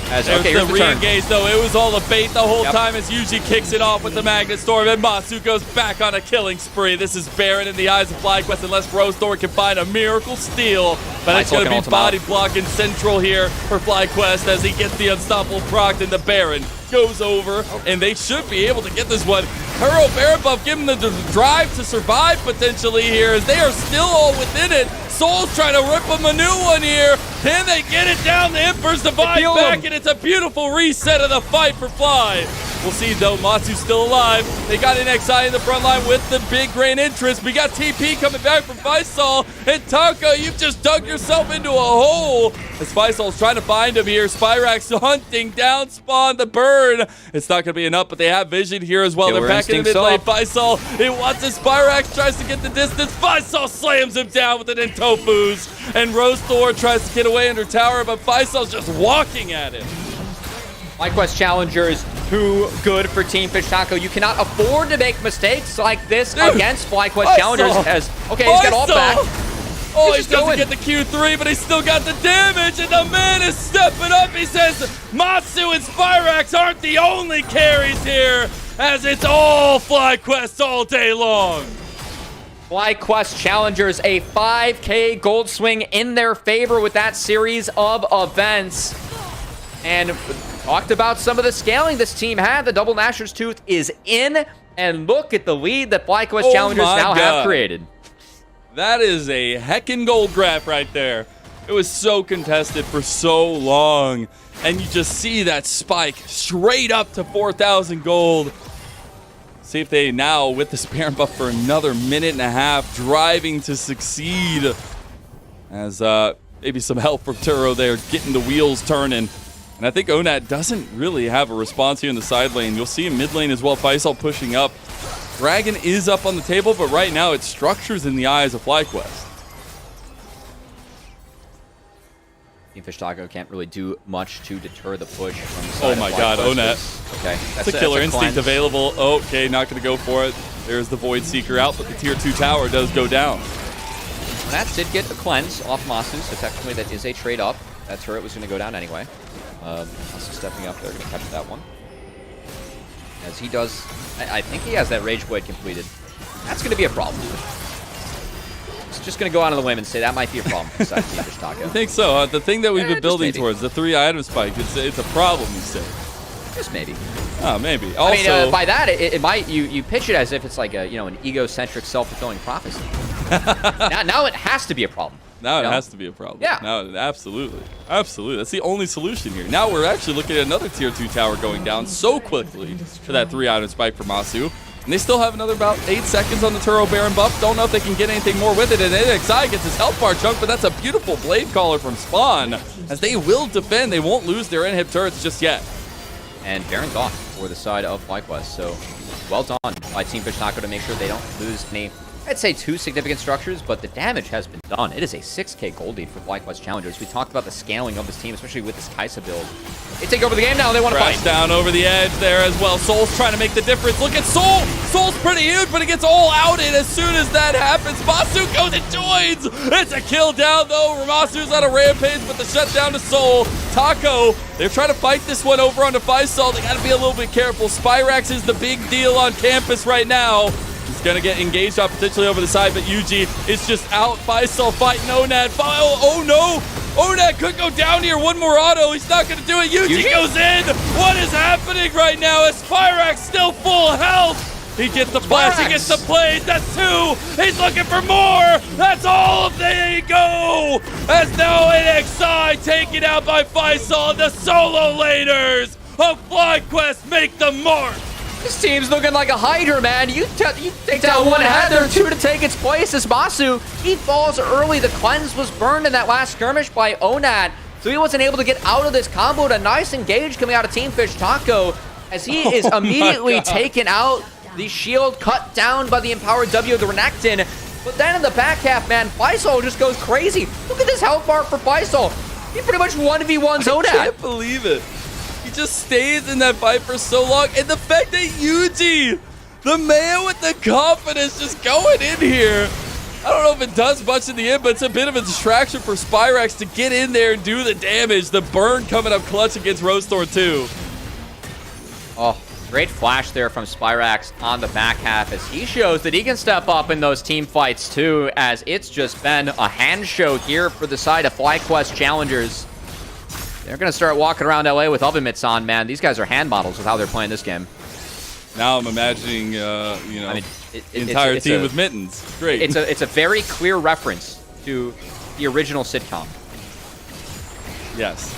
As, okay, there's here's the the turn. re-engage, though. It was all the bait the whole time as Yuji kicks it off with the Magnet Storm, and Masu goes back on a killing spree. This is Baron in the eyes of FlyQuest unless Rosethor can find a miracle steal. But it's going to be body blocking central here for FlyQuest as he gets the unstoppable proc, and the Baron goes over, and they should be able to get this one. Hero Baron buff, give him the drive to survive potentially here as they are still all within it. Soul's trying to rip him a new one here. Can they get it down? The Emperor's Divide back, and it's a beautiful reset of the fight for Fly. We'll see, though. Matsu's still alive. They got an XI in the front line with the big grain interest. We got TP coming back from Faisal. And Taco, you've just dug yourself into a hole. As Faisal's trying to find him here. Spyrax hunting down spawn the burn. It's not going to be enough, but they have vision here as well. They're back in the mid lane. Faisal, it wants his Spyrax, tries to get the distance. Faisal slams him down with an Intofus. And Rosethor tries to get away under tower, but Faisal's just walking at him. FlyQuest Challengers, too good for Team Fish Taco. You cannot afford to make mistakes like this against FlyQuest Challengers. As okay, he's got ult back. Oh, he doesn't get the Q3, but he's still got the damage, and the man is stepping up. He says Matsu and Spyrax aren't the only carries here, as it's all FlyQuest all day long. FlyQuest Challengers, a 5K gold swing in their favor with that series of events. And talked about some of the scaling this team had. The double Nashor's Tooth is in, and look at the lead that FlyQuest Challengers now have created. That is a heckin' gold graph right there. It was so contested for so long, and you just see that spike straight up to 4,000 gold. See if they now, with the Baron buff for another minute and a half, driving to succeed. As maybe some help from Turo there, getting the wheels turning. And I think Onat doesn't really have a response here in the side lane. You'll see him mid lane as well. Faisal pushing up. Dragon is up on the table, but right now it's structures in the eyes of FlyQuest. Team Fish Taco can't really do much to deter the push from the side. Oh my god, Onat. Okay, that's a killer instinct available. Okay, not going to go for it. There's the Void Seeker out, but the tier 2 tower does go down. That did get a cleanse off Masu, so technically that is a trade up. That turret was going to go down anyway. Masu stepping up there, going to catch that one. As he does, I think he has that Rage Void completed. That's going to be a problem. It's just going to go out on the limb and say that might be a problem for Team Fish Taco. I think so. The thing that we've been building towards, the 3-item spike, it's a problem, you say. Just maybe. Oh, maybe. Also, I mean, by that, it might, you pitch it as if it's like a, an egocentric, self-fulfilling prophecy. now it has to be a problem. Now it has to be a problem. Yeah. Now, absolutely. Absolutely. That's the only solution here. Now we're actually looking at another tier 2 tower going down so quickly for that 3-item spike for Masu. And they still have another about 8 seconds on the Turo Baron buff. Don't know if they can get anything more with it. And NXI gets his health bar chunk, but that's a beautiful blade caller from Spawn. As they will defend, they won't lose their inhib turrets just yet. And Baron's off for the side of FlyQuest. So well done by Team Fish Taco to make sure they don't lose any, I'd say, too significant structures, but the damage has been done. It is a 6K gold lead for FlyQuest Challengers. We talked about the scaling of this team, especially with this Kai'Sa build. They take over the game now. They want to fight. Down over the edge there as well. Soul's trying to make the difference. Look at Soul. Soul's pretty huge, but he gets all outed as soon as that happens. Masu goes and joins. It's a kill down, though. Ramasu's on a rampage, but the shutdown to Soul. Taco, they're trying to fight this one over onto Faisal. They got to be a little bit careful. Spyrax is the big deal on campus right now. He's going to get engaged on potentially over the side, but Yuji is just out. Faisal fighting Onat. Oh no! Onat could go down here. One more auto. He's not going to do it. Yuji goes in. What is happening right now? Is Spyrax still full health? He gets the flash. He gets the plays. That's 2. He's looking for more. That's all. There you go. As now NXI taken out by Faisal. The solo laners of FlyQuest make the mark. This team's looking like a Hydra, man. You take down one head, there are 2 to take its place. As Masu, he falls early. The cleanse was burned in that last skirmish by Onat, so he wasn't able to get out of this combo. A nice engage coming out of Team Fish Taco, as he is immediately taken out. The shield cut down by the empowered W of the Renekton. But then in the back half, man, Faisal just goes crazy. Look at this health bar for Faisal. He pretty much 1v1s Onat. I can't believe it. He just stays in that fight for so long. And the fact that Yuji, the man with the confidence, just going in here. I don't know if it does much in the end, but it's a bit of a distraction for Spyrax to get in there and do the damage. The burn coming up clutch against Rostor too. Oh, great flash there from Spyrax on the back half as he shows that he can step up in those team fights too, as it's just been a hand show here for the side of FlyQuest Challengers. They're going to start walking around LA with oven mitts on, man. These guys are hand models with how they're playing this game. Now I'm imagining, the entire team with mittens. Great. It's a very clear reference to the original sitcom. Yes.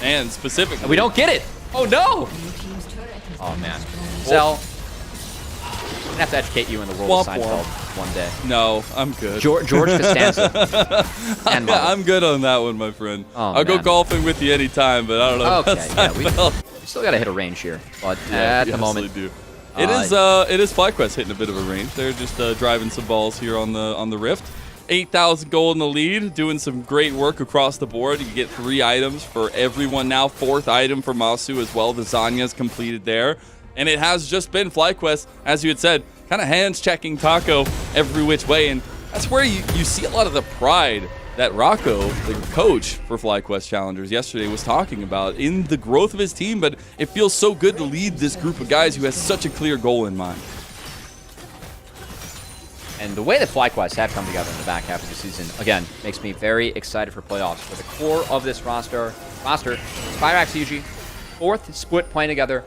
And specifically. And we don't get it. Oh, no. Oh, man. Zell, I'm going to have to educate you in the world of Seinfeld one day. No, I'm good. George Costanza. I'm good on that one, my friend. Oh, I'll go golfing with you anytime, but I don't know. Okay, yeah, we still got to hit a range here, but at the moment, do. It is FlyQuest hitting a bit of a range. They're just driving some balls here on the Rift. 8,000 gold in the lead, doing some great work across the board. You get 3 items for everyone now. 4th item for Masu as well. The Zanya's completed there. And it has just been FlyQuest, as you had said, kind of hands-checking Taco every which way. And that's where you see a lot of the pride that Rocco, the coach for FlyQuest Challengers yesterday, was talking about in the growth of his team. But it feels so good to lead this group of guys who has such a clear goal in mind. And the way that FlyQuest have come together in the back half of the season, again, makes me very excited for playoffs. For the core of this roster, Spyrax, Yuji, 4th split playing together,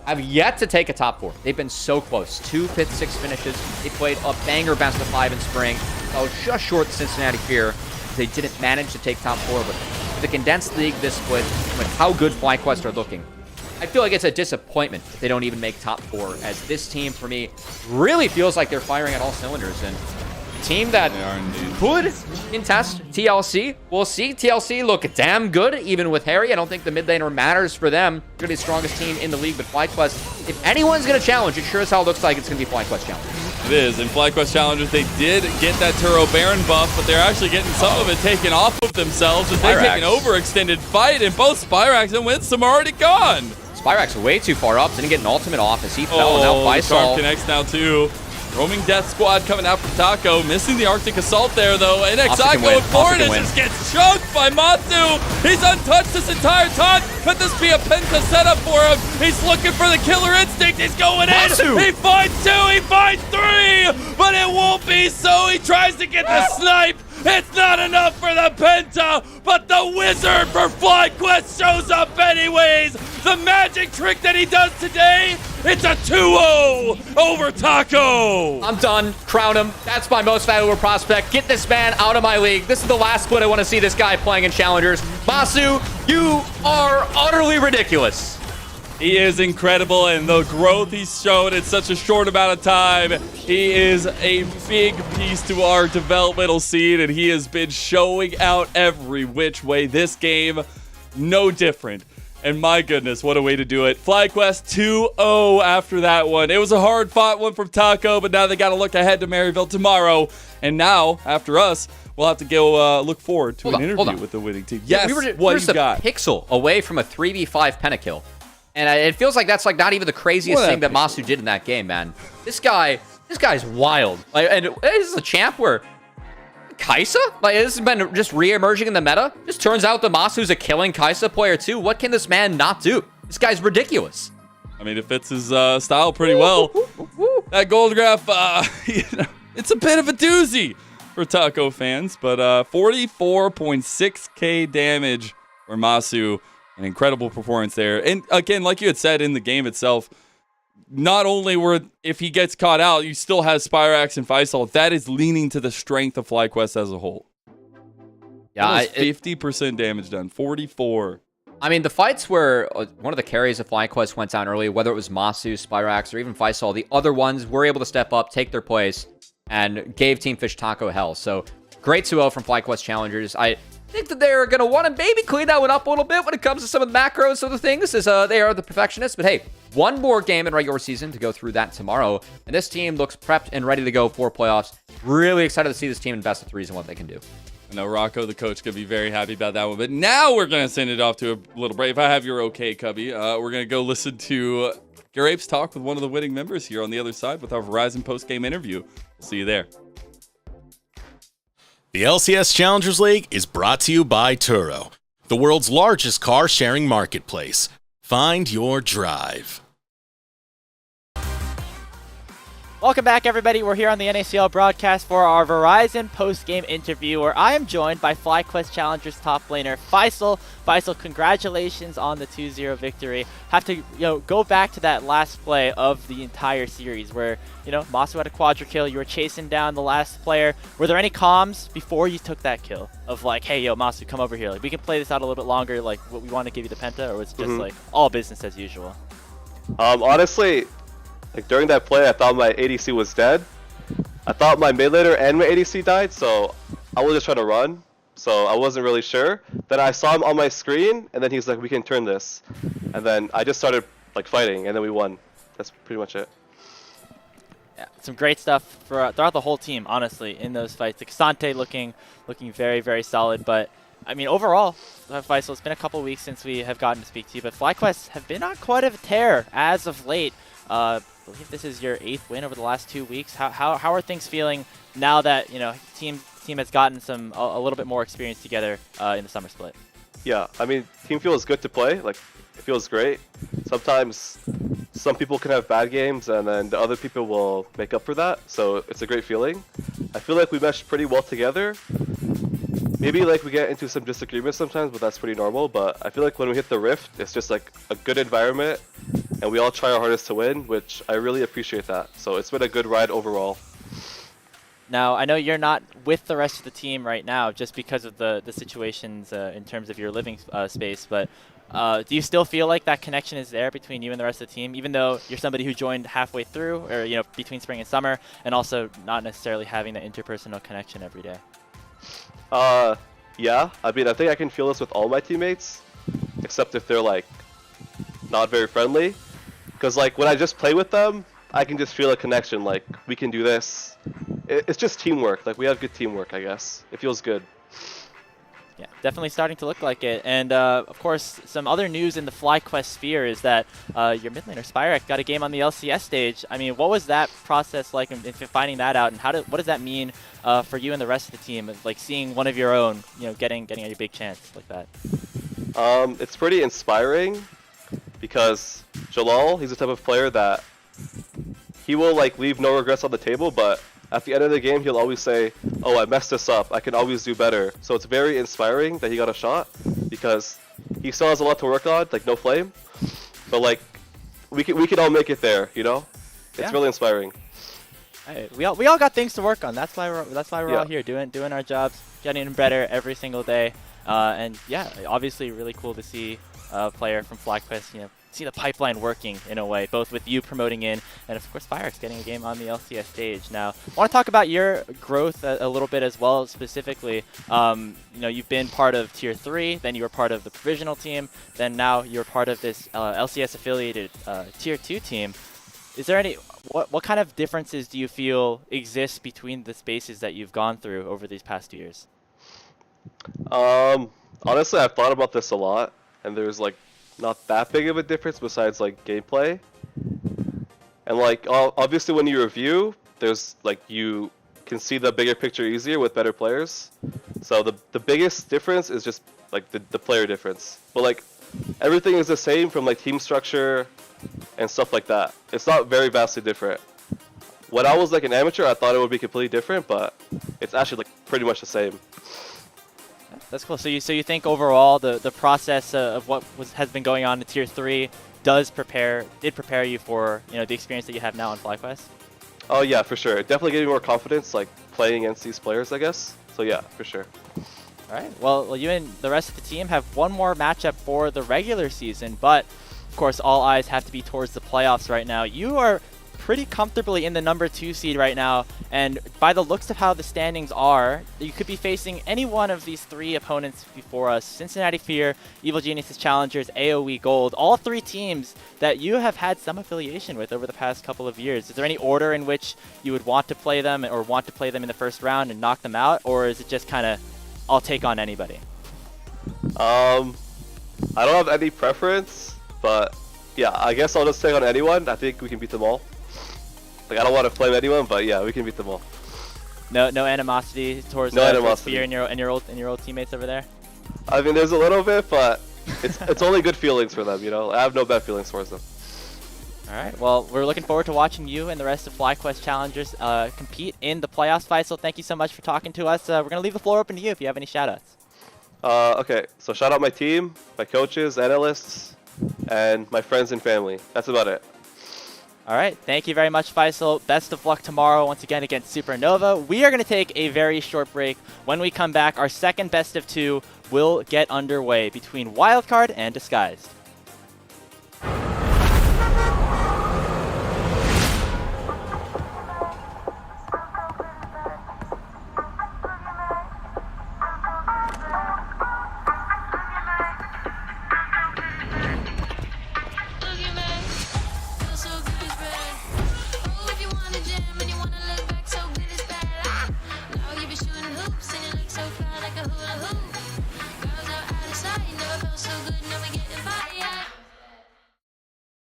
have yet to take a top 4. They've been so close. 2 5th, 6th finishes. They played a banger best of 5 in spring. Just short the Cincinnati Fear. They didn't manage to take top 4, but the condensed league this split, with how good FlyQuest are looking, I feel like it's a disappointment if they don't even make top 4, as this team, for me, really feels like they're firing at all cylinders. And a team that could contest TLC, we'll see. TLC look damn good, even with Harry. I don't think the mid laner matters for them. They're going to be the strongest team in the league, but FlyQuest, if anyone's going to challenge, it sure as hell looks like it's going to be FlyQuest Challengers. It is. In FlyQuest Challengers, they did get that Turo Baron buff, but they're actually getting some of it taken off of themselves as they take an overextended fight, and both Spyrax and Winsome are already gone. Spyrax way too far up, didn't get an ultimate off as he fell. Now Faisal connects now too. Roaming Death Squad coming out for Taco, missing the Arctic Assault there though. NXI going forward and just gets chunked by Matsu. He's untouched this entire time. Could this be a penta setup for him? He's looking for the killer instinct. He's going in. He finds 2, he finds 3, but it won't be so. He tries to get the snipe. It's not enough for the penta, but the wizard for FlyQuest shows up anyways. The magic trick that he does today, it's a 2-0 over Taco. I'm done. Crown him. That's my most valuable prospect. Get this man out of my league. This is the last split I want to see this guy playing in Challengers. Masu, you are utterly ridiculous. He is incredible, and the growth he's shown in such a short amount of time, he is a big piece to our developmental scene, and he has been showing out every which way. This game, no different. And my goodness, what a way to do it. FlyQuest 2-0 after that one. It was a hard-fought one from Taco, but now they got to look ahead to Maryville tomorrow. And now, after us, we'll have to go look forward to an interview with the winning team. Yes, we were just a pixel away from a 3v5 pentakill. And it feels like that's like not even the craziest thing that Masu did in that game, man. This guy's wild. Like, and this is a champ where Kai'Sa? Like, this has been just re-emerging in the meta. Just turns out that Masu's a killing Kai'Sa player too. What can this man not do? This guy's ridiculous. I mean, it fits his style pretty well. That gold graph, it's a bit of a doozy. for Taco fans, but 44.6k damage for Masu. An incredible performance there. And again, like you had said in the game itself, not only if he gets caught out, you still have Spyrax and Faisal. That is leaning to the strength of FlyQuest as a whole. Yeah, 50% damage done, 44. I mean, the fights where one of the carries of FlyQuest went down early, whether it was Masu, Spyrax, or even Faisal, the other ones were able to step up, take their place, and gave Team Fish Taco hell. So, great 2-0 from FlyQuest Challengers. I think that they're going to want to maybe clean that one up a little bit when it comes to some of the macros of the things, as they are the perfectionists. But hey, one more game in regular season to go through that tomorrow, and this team looks prepped and ready to go for playoffs. Really excited to see this team in best of threes and what they can do. I know Rocco, the coach, could be very happy about that one. But now we're going to send it off to a little break. If I have your okay, Cubby, we're going to go listen to Garapes talk with one of the winning members here on the other side with our Verizon post-game interview. We'll see you there. The LCS Challengers League is brought to you by Turo, the world's largest car sharing marketplace. Find your drive. Welcome back, everybody. We're here on the NACL broadcast for our Verizon post-game interview, where I am joined by FlyQuest Challengers top laner Faisal. Faisal, congratulations on the 2-0 victory. Have to go back to that last play of the entire series, where Masu had a quadra kill. You were chasing down the last player. Were there any comms before you took that kill of like, hey, Masu, come over here. Like, we can play this out a little bit longer. Like, what we want to give you the penta, or was it just like all business as usual? Honestly, like during that play, I thought my ADC was dead. I thought my mid laner and my ADC died, so I was just trying to run. So I wasn't really sure. Then I saw him on my screen, and then he's like, "We can turn this," and then I just started like fighting, and then we won. That's pretty much it. Yeah, some great stuff throughout the whole team, honestly, in those fights. Xante looking very, very solid, but I mean, overall, Faisal, it's been a couple weeks since we have gotten to speak to you, but FlyQuest have been on quite a tear as of late. I believe this is your 8th win over the last 2 weeks. How are things feeling now that team has gotten a little bit more experience together in the summer split? Yeah, I mean, team feels good to play. Like, it feels great. Sometimes some people can have bad games, and then the other people will make up for that. So it's a great feeling. I feel like we meshed pretty well together. Maybe like we get into some disagreements sometimes, but that's pretty normal. But I feel like when we hit the rift, it's just like a good environment, and we all try our hardest to win, which I really appreciate that. So it's been a good ride overall. Now, I know you're not with the rest of the team right now just because of the situations in terms of your living space, but do you still feel like that connection is there between you and the rest of the team, even though you're somebody who joined halfway through, or between spring and summer, and also not necessarily having the interpersonal connection every day? Yeah. I mean, I think I can feel this with all my teammates, except if they're like not very friendly. Because like when I just play with them, I can just feel a connection. Like, we can do this. It's just teamwork. Like, we have good teamwork, I guess. It feels good. Yeah, definitely starting to look like it. And, of course, some other news in the FlyQuest sphere is that your mid laner, Spyrax, got a game on the LCS stage. I mean, what was that process like in finding that out, and what does that mean for you and the rest of the team, like seeing one of your own, getting a big chance like that? It's pretty inspiring because Jalal, he's the type of player that he will like leave no regrets on the table, but at the end of the game, he'll always say, "Oh, I messed this up. I can always do better." So it's very inspiring that he got a shot because he still has a lot to work on, like no flame. But like, we can all make it there, It's really inspiring. Hey, we all got things to work on. That's why we're all here doing our jobs, getting better every single day. And yeah, obviously really cool to see a player from FlyQuest, see the pipeline working in a way, both with you promoting in and of course Spyrax getting a game on the LCS stage. Now, I want to talk about your growth a little bit as well. Specifically, you've been part of Tier 3, then you were part of the provisional team, then now you're part of this LCS affiliated Tier 2 team. Is there what kind of differences do you feel exist between the spaces that you've gone through over these past years? Honestly, I've thought about this a lot, and there's like not that big of a difference besides like gameplay. And like obviously when you review, there's like you can see the bigger picture easier with better players. So the biggest difference is just like the player difference. But like everything is the same from like team structure and stuff like that. It's not very vastly different. when I was like an amateur, I thought it would be completely different, but it's actually like pretty much the same. That's cool. So you think overall the process of what has been going on in Tier 3 did prepare you for the experience that you have now on FlyQuest? Oh yeah, for sure. It definitely gave me more confidence, like playing against these players, I guess. So yeah, for sure. All right. Well, you and the rest of the team have one more matchup for the regular season, but of course, all eyes have to be towards the playoffs right now. You are pretty comfortably in the number 2 seed right now, and by the looks of how the standings are, you could be facing any one of these 3 opponents before us: Cincinnati Fear, Evil Geniuses Challengers, AoE Gold, all 3 teams that you have had some affiliation with over the past couple of years. Is there any order in which you would want to play them, or want to play them in the first round and knock them out, or is it just kind of, I'll take on anybody? I don't have any preference, but yeah, I guess I'll just take on anyone. I think we can beat them all. Like, I don't want to flame anyone, but yeah, we can beat them all. No animosity towards Fear and your old teammates over there? I mean, there's a little bit, but it's only good feelings for them, I have no bad feelings towards them. All right. Well, we're looking forward to watching you and the rest of FlyQuest Challengers compete in the playoffs, Faisal. Thank you so much for talking to us. We're going to leave the floor open to you if you have any shout-outs. Okay, so shout out my team, my coaches, analysts, and my friends and family. That's about it. All right. Thank you very much, Faisal. Best of luck tomorrow once again against Supernova. We are going to take a very short break. When we come back, our second best of 2 will get underway between Wildcard and Disguised.